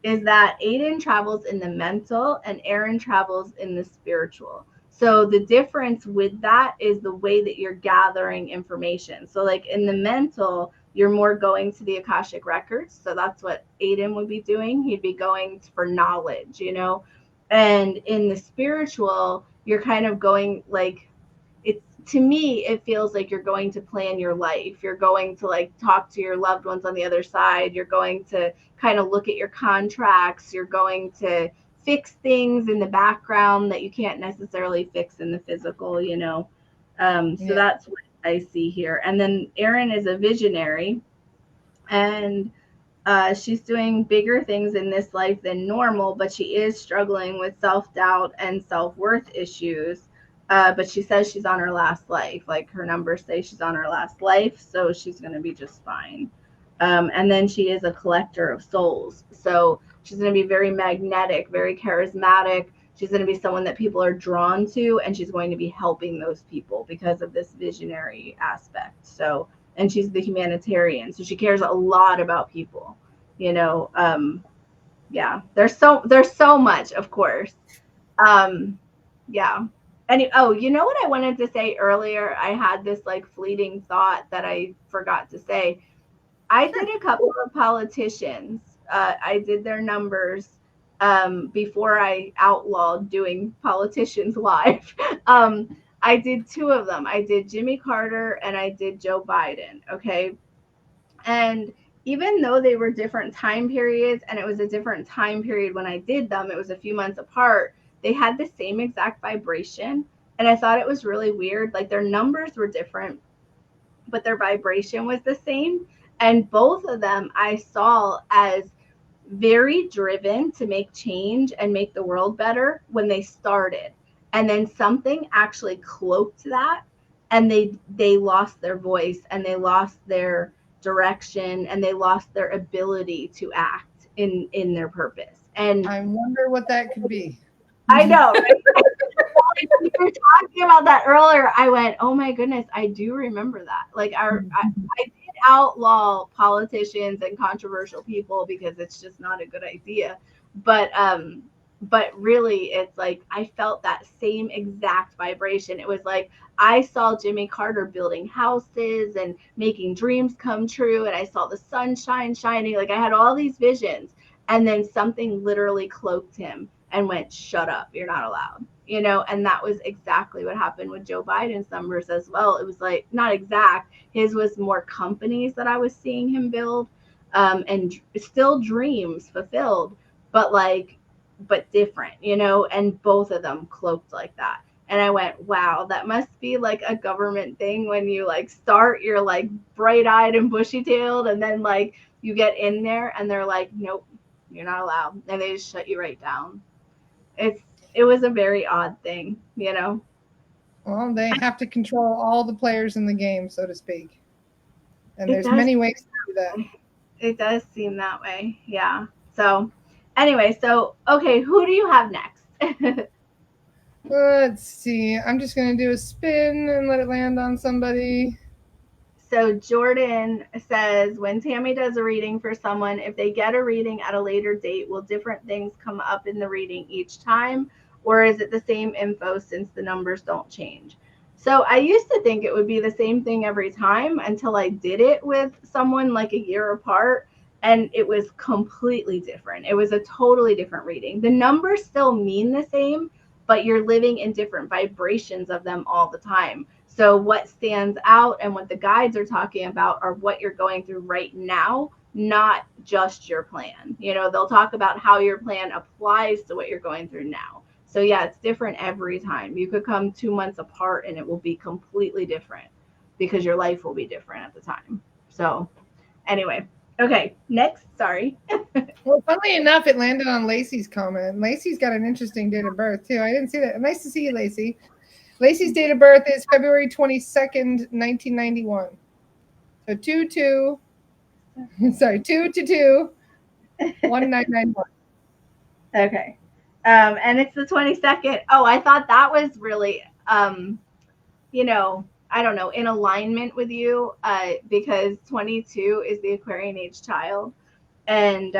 is that Aiden travels in the mental and Aaron travels in the spiritual. So the difference with that is the way that you're gathering information. So like in the mental, you're more going to the Akashic records. So that's what Aiden would be doing. He'd be going for knowledge, you know. And in the spiritual, you're kind of going like, it's, to me it feels like you're going to plan your life, you're going to like talk to your loved ones on the other side, you're going to kind of look at your contracts, you're going to fix things in the background that you can't necessarily fix in the physical, you know. So that's what I see here. And then Erin is a visionary, and she's doing bigger things in this life than normal, but she is struggling with self-doubt and self-worth issues. But she says she's on her last life. Like her numbers say she's on her last life, so she's going to be just fine. And then she is a collector of souls. So she's going to be very magnetic, very charismatic. She's going to be someone that people are drawn to, and she's going to be helping those people because of this visionary aspect. So, and she's the humanitarian, so she cares a lot about people, you know. Yeah, there's so much, of course. Yeah. And oh, you know what I wanted to say earlier? I had this like fleeting thought that I forgot to say. I did a couple of politicians. I did their numbers before I outlawed doing politicians live. I did two of them. I did Jimmy Carter and I did Joe Biden. Okay. And even though they were different time periods and it was a different time period when I did them, it was a few months apart, they had the same exact vibration. And I thought it was really weird. Like their numbers were different, but their vibration was the same. And both of them I saw as very driven to make change and make the world better when they started. And then something actually cloaked that, and they lost their voice and they lost their direction and they lost their ability to act in their purpose. And I wonder what that could be. I know, right? We were talking about that earlier. I went, oh my goodness, I do remember that. Like I did outlaw politicians and controversial people because it's just not a good idea. But really it's like I felt that same exact vibration. It was like I saw Jimmy Carter building houses and making dreams come true, and I saw the sunshine shining. Like I had all these visions, and then something literally cloaked him and went, shut up, you're not allowed, you know. And that was exactly what happened with Joe Biden's numbers as well. It was like not exact, his was more companies that I was seeing him build, and still dreams fulfilled, but different, you know. And both of them cloaked like that. And I went, wow, that must be like a government thing when you like start, you're like bright-eyed and bushy-tailed, and then like you get in there and they're like, nope, you're not allowed, and they just shut you right down. It was a very odd thing, you know. Well, they have to control all the players in the game, so to speak. And It there's does. many ways to do that. It does seem that way. Yeah. So anyway, so okay, who do you have next? Let's see. I'm just going to do a spin and let it land on somebody. So Jordan says, when Tammy does a reading for someone, if they get a reading at a later date, will different things come up in the reading each time? Or is it the same info since the numbers don't change? So I used to think it would be the same thing every time until I did it with someone like a year apart, and it was completely different. It was a totally different reading. The numbers still mean the same, but you're living in different vibrations of them all the time. So what stands out and what the guides are talking about are what you're going through right now, not just your plan. You know, they'll talk about how your plan applies to what you're going through now. So yeah, it's different every time. You could come 2 months apart and it will be completely different because your life will be different at the time. So anyway, okay, next, sorry. Well, funnily enough, it landed on Lacey's comment. Lacey's got an interesting date of birth too. I didn't see that. Nice to see you, Lacey. Lacey's date of birth is February 22nd, 1991. So 2 to 2, 1991. Okay. And it's the 22nd. Oh, I thought that was really, you know, I don't know, in alignment with you, because 22 is the Aquarian age child. And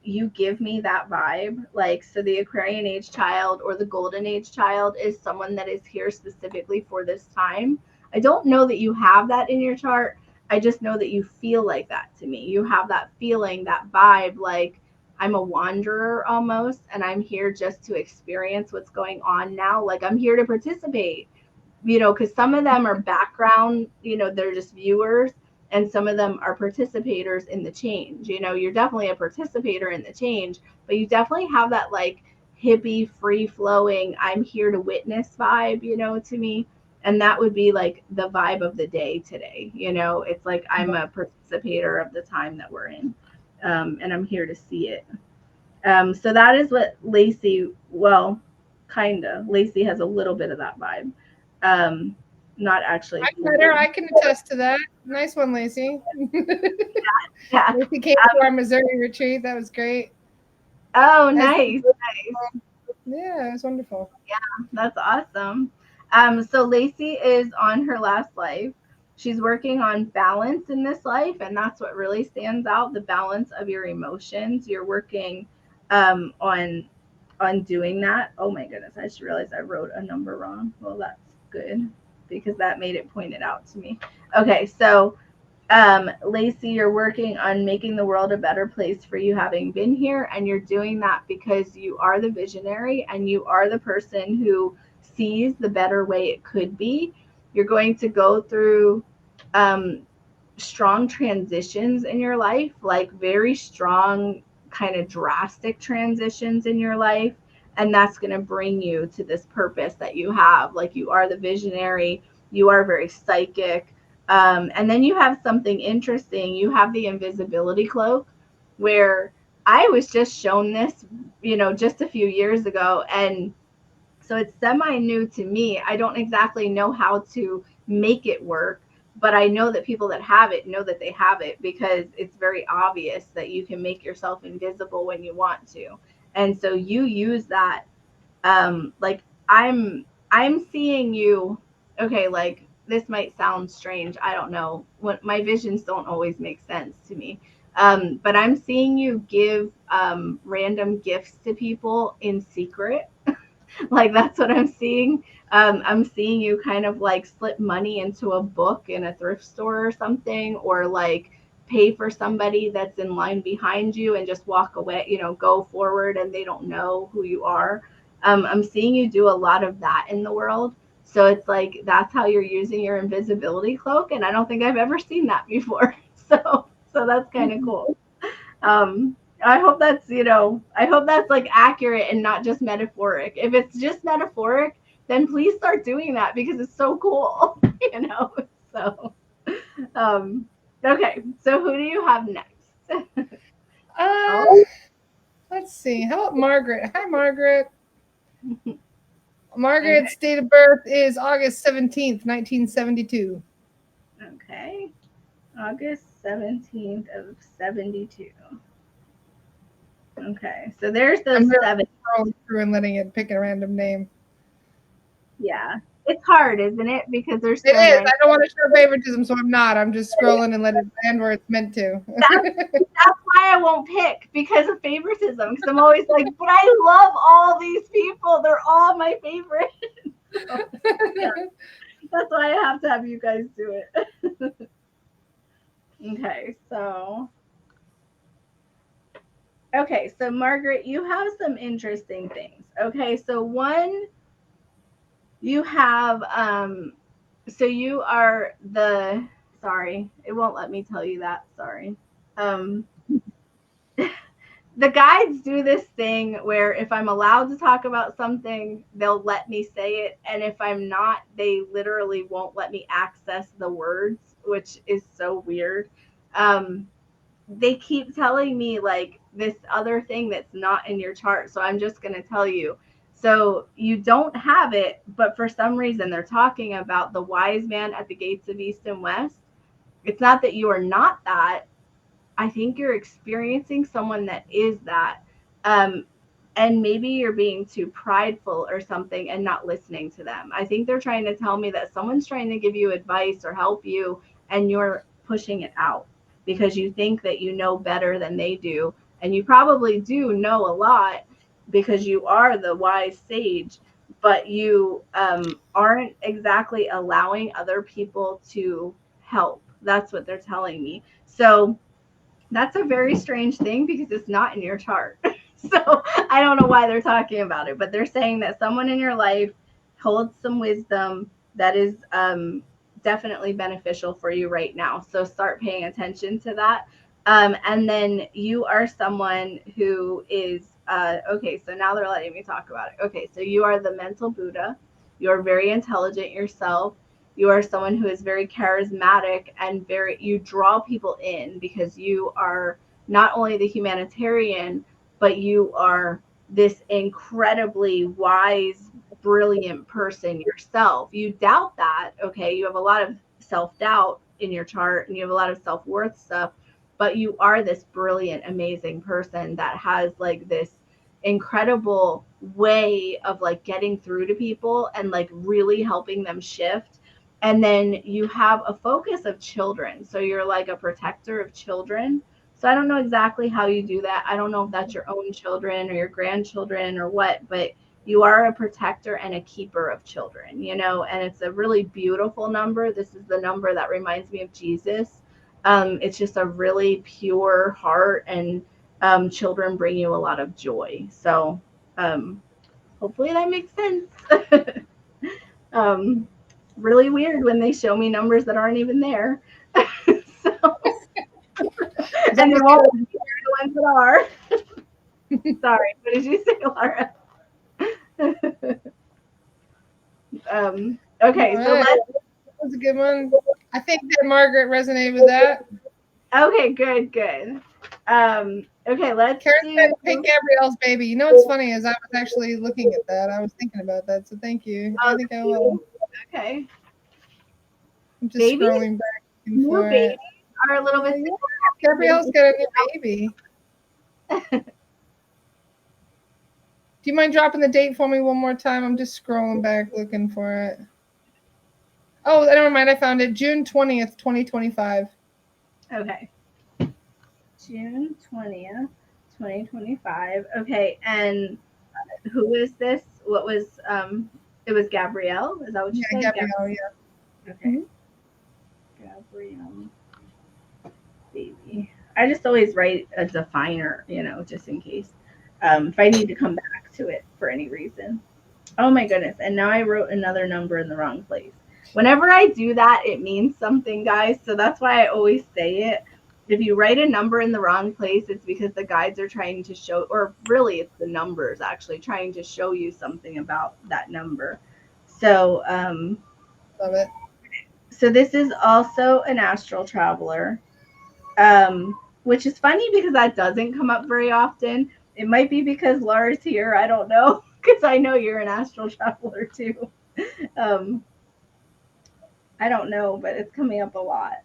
you give me that vibe. Like, so the Aquarian age child or the golden age child is someone that is here specifically for this time. I don't know that you have that in your chart. I just know that you feel like that to me. You have that feeling, that vibe, like I'm a wanderer almost, and I'm here just to experience what's going on now. Like I'm here to participate, you know, because some of them are background, you know, they're just viewers, and some of them are participators in the change. You know, you're definitely a participator in the change, but you definitely have that like hippie, free flowing, I'm here to witness vibe, you know, to me. And that would be like the vibe of the day today. You know, it's like I'm a participator of the time that we're in, and I'm here to see it. So that is what Lacey, well, kind of. Lacey has a little bit of that vibe. Not actually. I met her. I can attest to that. Nice one, Lacey. Yeah. Lacey came to our Missouri retreat. That was great. Oh, nice. Nice. Yeah, it was wonderful. Yeah, that's awesome. So Lacey is on her last life. She's working on balance in this life, and that's what really stands out, the balance of your emotions. You're working on doing that. Oh my goodness, I just realized I wrote a number wrong. Well, that's good because that made it pointed out to me. Okay, so Lacey, you're working on making the world a better place for you having been here, and you're doing that because you are the visionary and you are the person who sees the better way it could be. You're going to go through strong transitions in your life, like very strong, kind of drastic transitions in your life. And that's going to bring you to this purpose that you have. Like you are the visionary, you are very psychic. And then you have something interesting. You have the invisibility cloak, where I was just shown this, you know, just a few years ago. And so it's semi new to me. I don't exactly know how to make it work, but I know that people that have it know that they have it because it's very obvious that you can make yourself invisible when you want to. And so you use that. Like I'm seeing you. Okay, like this might sound strange. I don't know. When my visions don't always make sense to me. But I'm seeing you give random gifts to people in secret. Like that's what I'm seeing. I'm seeing you kind of like slip money into a book in a thrift store or something, or like pay for somebody that's in line behind you and just walk away, you know, go forward and they don't know who you are. I'm seeing you do a lot of that in the world. So it's like that's how you're using your invisibility cloak, and I don't think I've ever seen that before. So that's kind of cool. I hope that's, you know, I hope that's like accurate and not just metaphoric. If it's just metaphoric, then please start doing that because it's so cool, you know. So, okay. So who do you have next? Let's see. How about Margaret? Hi, Margaret. Margaret's date of birth is August 17th, 1972. Okay. August 17th of 72. Okay. So there's those 7. Scrolling through and letting it pick a random name. Yeah. It's hard, isn't it? Because there's so It is. many. I don't want to show favoritism, so I'm not. I'm just scrolling and let it land where it's meant to. That's why I won't pick, because of favoritism. Because I'm always like, but I love all these people. They're all my favorites. So, yeah. That's why I have to have you guys do it. Okay, so Margaret, you have some interesting things. Okay, so one, you have so you are the, sorry, it won't let me tell you that, sorry. the guides do this thing where if I'm allowed to talk about something, they'll let me say it. And if I'm not, they literally won't let me access the words, which is so weird. They keep telling me like this other thing that's not in your chart. So I'm just going to tell you. So you don't have it, but for some reason they're talking about the wise man at the gates of East and West. It's not that you are not that. I think you're experiencing someone that is that. Um, and maybe you're being too prideful or something and not listening to them. I think they're trying to tell me that someone's trying to give you advice or help you and you're pushing it out because you think that you know better than they do. And you probably do know a lot because you are the wise sage, but you aren't exactly allowing other people to help. That's what they're telling me. So that's a very strange thing because it's not in your chart. So I don't know why they're talking about it, but they're saying that someone in your life holds some wisdom that is definitely beneficial for you right now. So start paying attention to that. And then you are someone who is, okay, so now they're letting me talk about it. Okay, so you are the mental Buddha. You're very intelligent yourself. You are someone who is very charismatic and you draw people in because you are not only the humanitarian, but you are this incredibly wise, brilliant person yourself. You doubt that, okay? You have a lot of self-doubt in your chart and you have a lot of self-worth stuff, but you are this brilliant, amazing person that has like this incredible way of like getting through to people and like really helping them shift. And then you have a focus of children. So you're like a protector of children. So I don't know exactly how you do that. I don't know if that's your own children or your grandchildren or what, but you are a protector and a keeper of children, you know, and it's a really beautiful number. This is the number that reminds me of Jesus. It's just a really pure heart, and children bring you a lot of joy. So hopefully that makes sense. Really weird when they show me numbers that aren't even there. So, and there won't be the ones that are. Sorry, what did you say, Lara? Okay, so That was a good one. I think that Margaret resonated with that. Okay, good. Okay, let's Karen do. said pick Gabrielle's baby. You know what's funny is I was actually looking at that. I was thinking about that. So thank you. I think I will. Okay. I'm just Babies? scrolling back New for babies it. are a little bit. Yeah, Gabrielle's got a new baby. Do you mind dropping the date for me one more time? I'm just scrolling back looking for it. Oh, never mind. I found it. June 20th, 2025. Okay. June 20th, 2025. Okay, and who is this? What was it was Gabrielle? Is that what you said? Gabrielle, yeah. Okay. Mm-hmm. Gabrielle baby. I just always write a definer, you know, just in case. If I need to come back to it for any reason. Oh my goodness. And now I wrote another number in the wrong place. Whenever I do that, it means something, guys. So that's why I always say it. If you write a number in the wrong place, it's because the guides are trying to show, or really it's the numbers actually trying to show you something about that number. So, Love it. so this is also an astral traveler, which is funny because that doesn't come up very often. It might be because Lara's here. I don't know, because I know you're an astral traveler too. I don't know, but it's coming up a lot.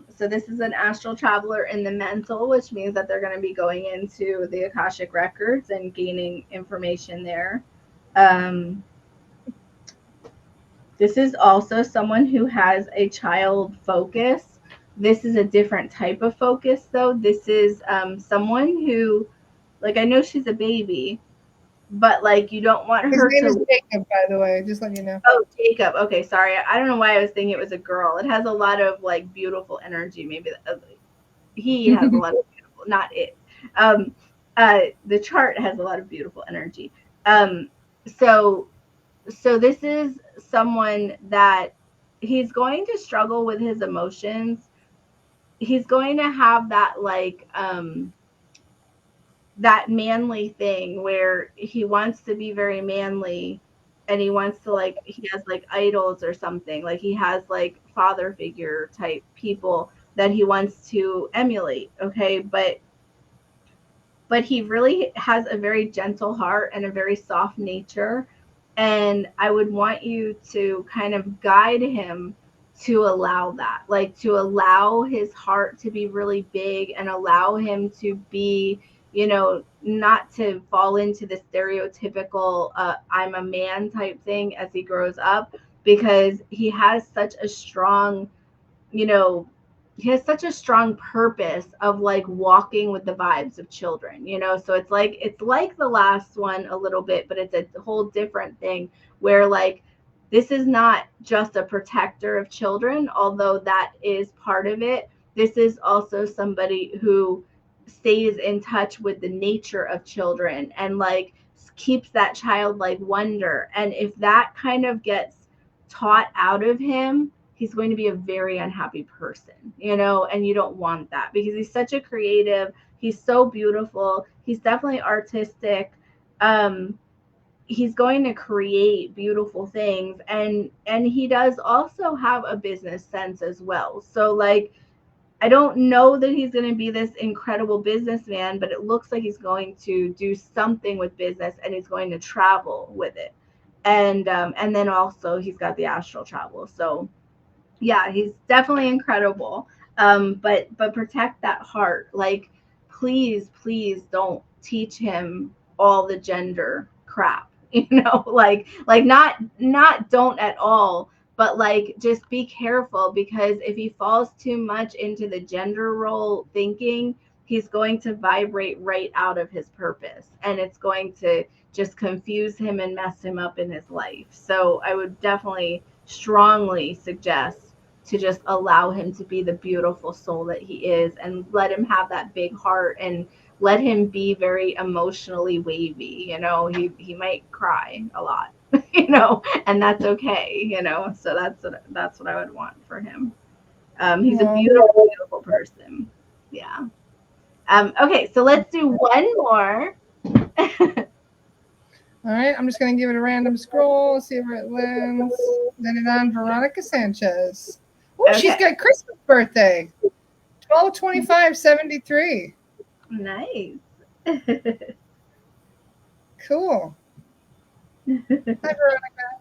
So this is an astral traveler in the mental, which means that they're going to be going into the Akashic records and gaining information there. This is also someone who has a child focus. This is a different type of focus, though. This is someone who, like, I know she's a baby, but like you don't want her His name to. is Jacob, by the way. Just letting you know. Oh, Jacob. Okay, sorry. I don't know why I was thinking it was a girl. It has a lot of like beautiful energy. Maybe he has a lot of beautiful, not it. The chart has a lot of beautiful energy. So this is someone that he's going to struggle with his emotions. He's going to have that like that manly thing where he wants to be very manly, and he wants to, like, he has like idols or something, like he has like father figure type people that he wants to emulate. Okay, but he really has a very gentle heart and a very soft nature. And I would want you to kind of guide him to allow that, like to allow his heart to be really big and allow him to be, not to fall into the stereotypical I'm a man type thing as he grows up, because he has such a strong, you know, he has such a strong purpose of like walking with the vibes of children, so it's like the last one a little bit, but it's a whole different thing where like this is not just a protector of children, although that is part of it. This is also somebody who stays in touch with the nature of children and like keeps that childlike wonder. And if that kind of gets taught out of him, he's going to be a very unhappy person, and you don't want that because he's such a creative. He's so beautiful. He's definitely artistic. He's going to create beautiful things, and he does also have a business sense as well. So like, I don't know that he's going to be this incredible businessman, but it looks like he's going to do something with business, and he's going to travel with it. And then also he's got the astral travel. So yeah, he's definitely incredible. But protect that heart. Like, please don't teach him all the gender crap. Like not don't at all, but like just be careful, because if he falls too much into the gender role thinking, he's going to vibrate right out of his purpose, and it's going to just confuse him and mess him up in his life. So I would definitely strongly suggest to just allow him to be the beautiful soul that he is, and let him have that big heart, and let him be very emotionally wavy. He might cry a lot, and that's okay. So that's what I would want for him. He's a beautiful person. Yeah. Okay, so let's do one more. All right, I'm just going to give it a random scroll, see where it lands. Landed on Veronica Sanchez. Oh, okay. She's got Christmas birthday, 12/25/73. Nice. Cool. Hi, Veronica.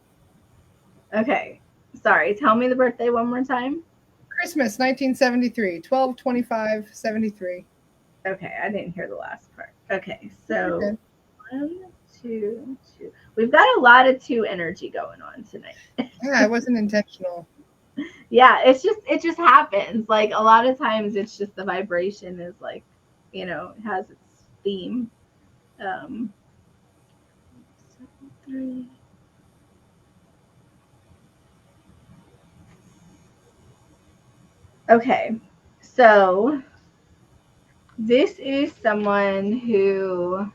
Okay, sorry. Tell me the birthday one more time. Christmas, 1973, 12/25/73. Okay, I didn't hear the last part. Okay, so okay. 1, 2, 2. We've got a lot of 2 energy going on tonight. Yeah, it wasn't intentional. Yeah, it just happens. Like a lot of times it's just the vibration is like, it has its theme. 3. Okay, so this is someone who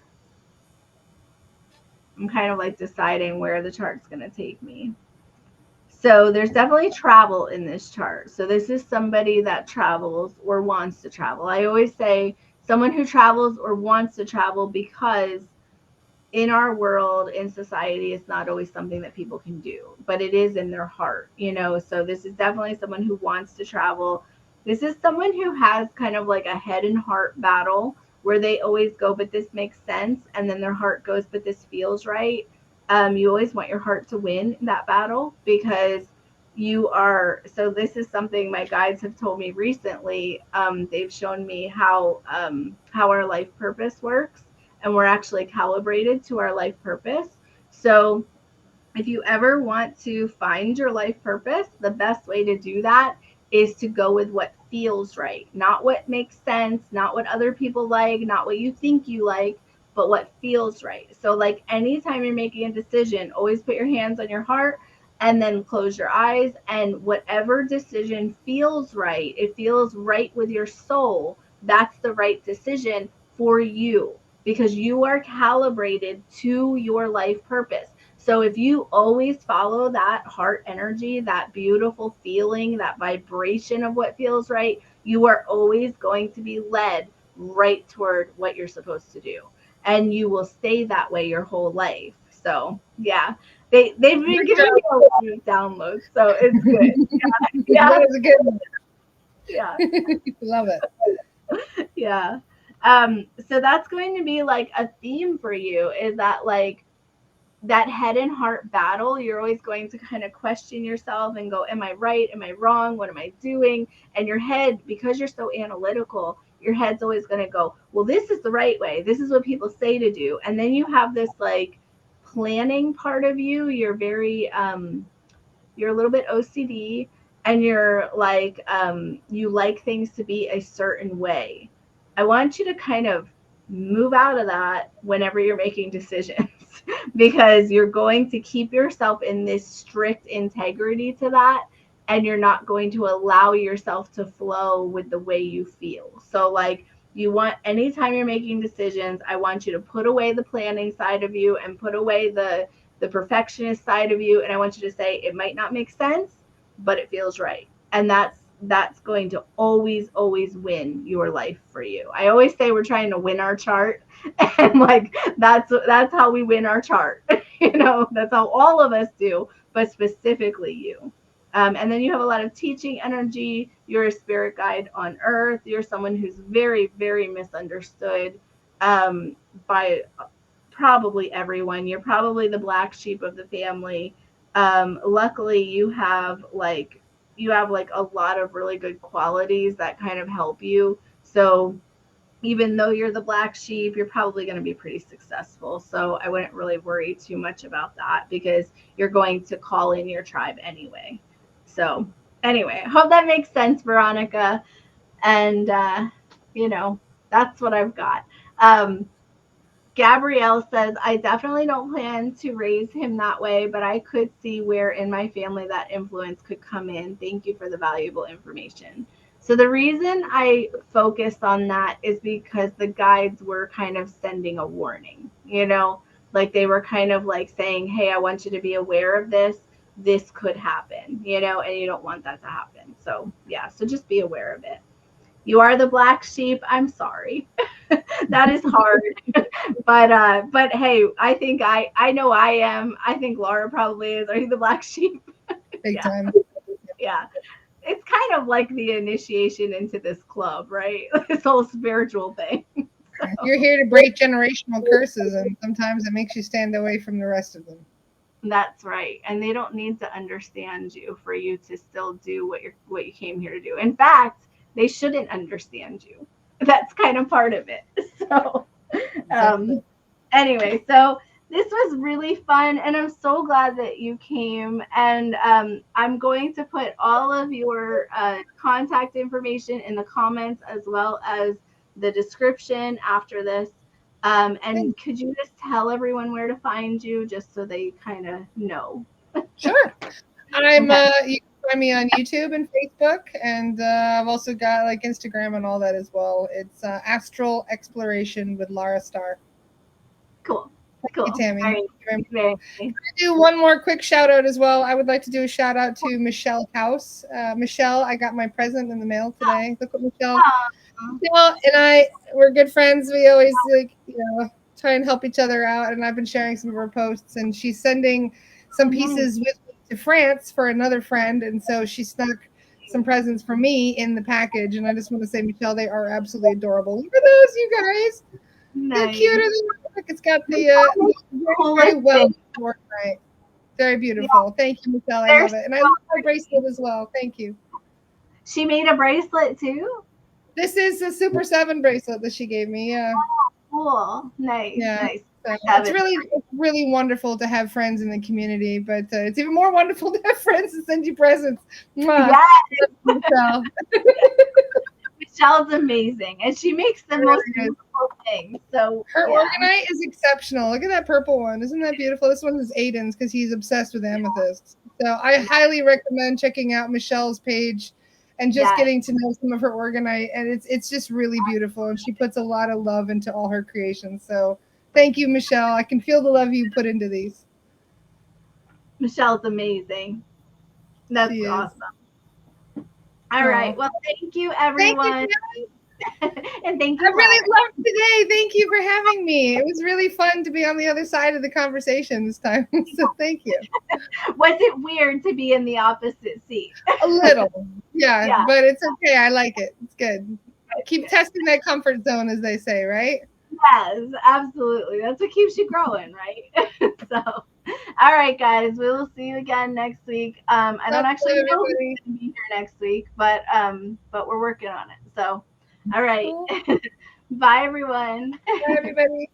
I'm kind of like deciding where the chart's going to take me. So there's definitely travel in this chart. So this is somebody that travels or wants to travel. I always say someone who travels or wants to travel, because in our world, in society, it's not always something that people can do, but it is in their heart, So this is definitely someone who wants to travel. This is someone who has kind of like a head and heart battle where they always go, but this makes sense. And then their heart goes, but this feels right. You always want your heart to win that battle, because so this is something my guides have told me recently. They've shown me how our life purpose works, and we're actually calibrated to our life purpose. So if you ever want to find your life purpose, the best way to do that is to go with what feels right, not what makes sense, not what other people like, not what you think you like, but what feels right. So like anytime you're making a decision, always put your hands on your heart and then close your eyes, and whatever decision feels right, it feels right with your soul, that's the right decision for you, because you are calibrated to your life purpose. So if you always follow that heart energy, that beautiful feeling, that vibration of what feels right, you are always going to be led right toward what you're supposed to do. And you will stay that way your whole life. So yeah, they've been giving me a lot of downloads, so it's good. Yeah, That was a good one. yeah, Love it. yeah. So that's going to be like a theme for you, is that like that head and heart battle. You're always going to kind of question yourself and go, am I right? Am I wrong? What am I doing? And your head, because you're so analytical, your head's always going to go, well, this is the right way. This is what people say to do. And then you have this like planning part of you. You're very, you're a little bit OCD, and you're like, you like things to be a certain way. I want you to kind of move out of that whenever you're making decisions because you're going to keep yourself in this strict integrity to that, and you're not going to allow yourself to flow with the way you feel. So like, you want, anytime you're making decisions, I want you to put away the planning side of you and put away the perfectionist side of you, and I want you to say, it might not make sense, but it feels right. And that's going to always win your life for you. I always say we're trying to win our chart, and like that's how we win our chart. You know, that's how all of us do, but specifically you. And then you have a lot of teaching energy. You're a spirit guide on earth. You're someone who's very, very misunderstood by probably everyone. You're probably the black sheep of the family. Luckily, you have like a lot of really good qualities that kind of help you. So even though you're the black sheep, you're probably going to be pretty successful. So I wouldn't really worry too much about that, because you're going to call in your tribe anyway. So anyway, I hope that makes sense, Veronica. And, that's what I've got. Gabrielle says, I definitely don't plan to raise him that way, but I could see where in my family that influence could come in. Thank you for the valuable information. So the reason I focused on that is because the guides were kind of sending a warning, like they were kind of like saying, hey, I want you to be aware of this. This could happen, and you don't want that to happen. So yeah, so just be aware of it. You are the black sheep. I'm sorry. That is hard. But hey, I think I know I am. I think Lara probably is. Are you the black sheep? Big time. Yeah. It's kind of like the initiation into this club, right? This whole spiritual thing. So. You're here to break generational curses, and sometimes it makes you stand away from the rest of them. That's right. And they don't need to understand you for you to still do what you came here to do. In fact, they shouldn't understand you. That's kind of part of it. So anyway, so this was really fun, and I'm so glad that you came. And I'm going to put all of your contact information in the comments, as well as the description after this. And could you just tell everyone where to find you, just so they kind of know? Sure. You can find me on YouTube and Facebook, and I've also got like Instagram and all that as well. It's Astral Exploration with Lara Starr. Cool. Thank you, Tammy. Right. Thank you very much. I'm do one more quick shout out as well. I would like to do a shout out to Michelle House. Michelle, I got my present in the mail today. Look what Michelle and we're good friends. We always try and help each other out, and I've been sharing some of her posts, and she's sending some pieces with me to France for another friend, and so she snuck some presents for me in the package. And I just want to say, Michelle, they are absolutely adorable. Look at those, you guys. Nice. They're cuter than look. It's got the very well right. Very beautiful. Yeah. Thank you, Michelle. I love it. And I love my bracelet as well. Thank you. She made a bracelet too? This is a Super 7 bracelet that she gave me. Yeah. Oh, cool. Nice. Yeah. Nice. So it's really wonderful to have friends in the community, but it's even more wonderful to have friends to send you presents. Yes. Michelle. Michelle's amazing, and she makes the most beautiful things. So her organite is exceptional. Look at that purple one. Isn't that beautiful? This one is Aiden's because he's obsessed with amethysts. So I highly recommend checking out Michelle's page and just getting to know some of her organite. And it's just really beautiful. And she puts a lot of love into all her creations. So thank you, Michelle. I can feel the love you put into these. Michelle's amazing. That's awesome. All right. Well, thank you, everyone. And thank I you, really Lara. loved today. Thank you for having me. It was really fun to be on the other side of the conversation this time. So thank you. Was it weird to be in the opposite seat? A little. Yeah, Yeah. but it's okay. I like it. It's good. Keep testing that comfort zone, as they say, right? Yes, absolutely. That's what keeps you growing, right? So, all right, guys, we will see you again next week. I don't actually know who's everybody. going to be here next week, but we're working on it. So, all right. Cool. Bye, everyone. Bye, everybody.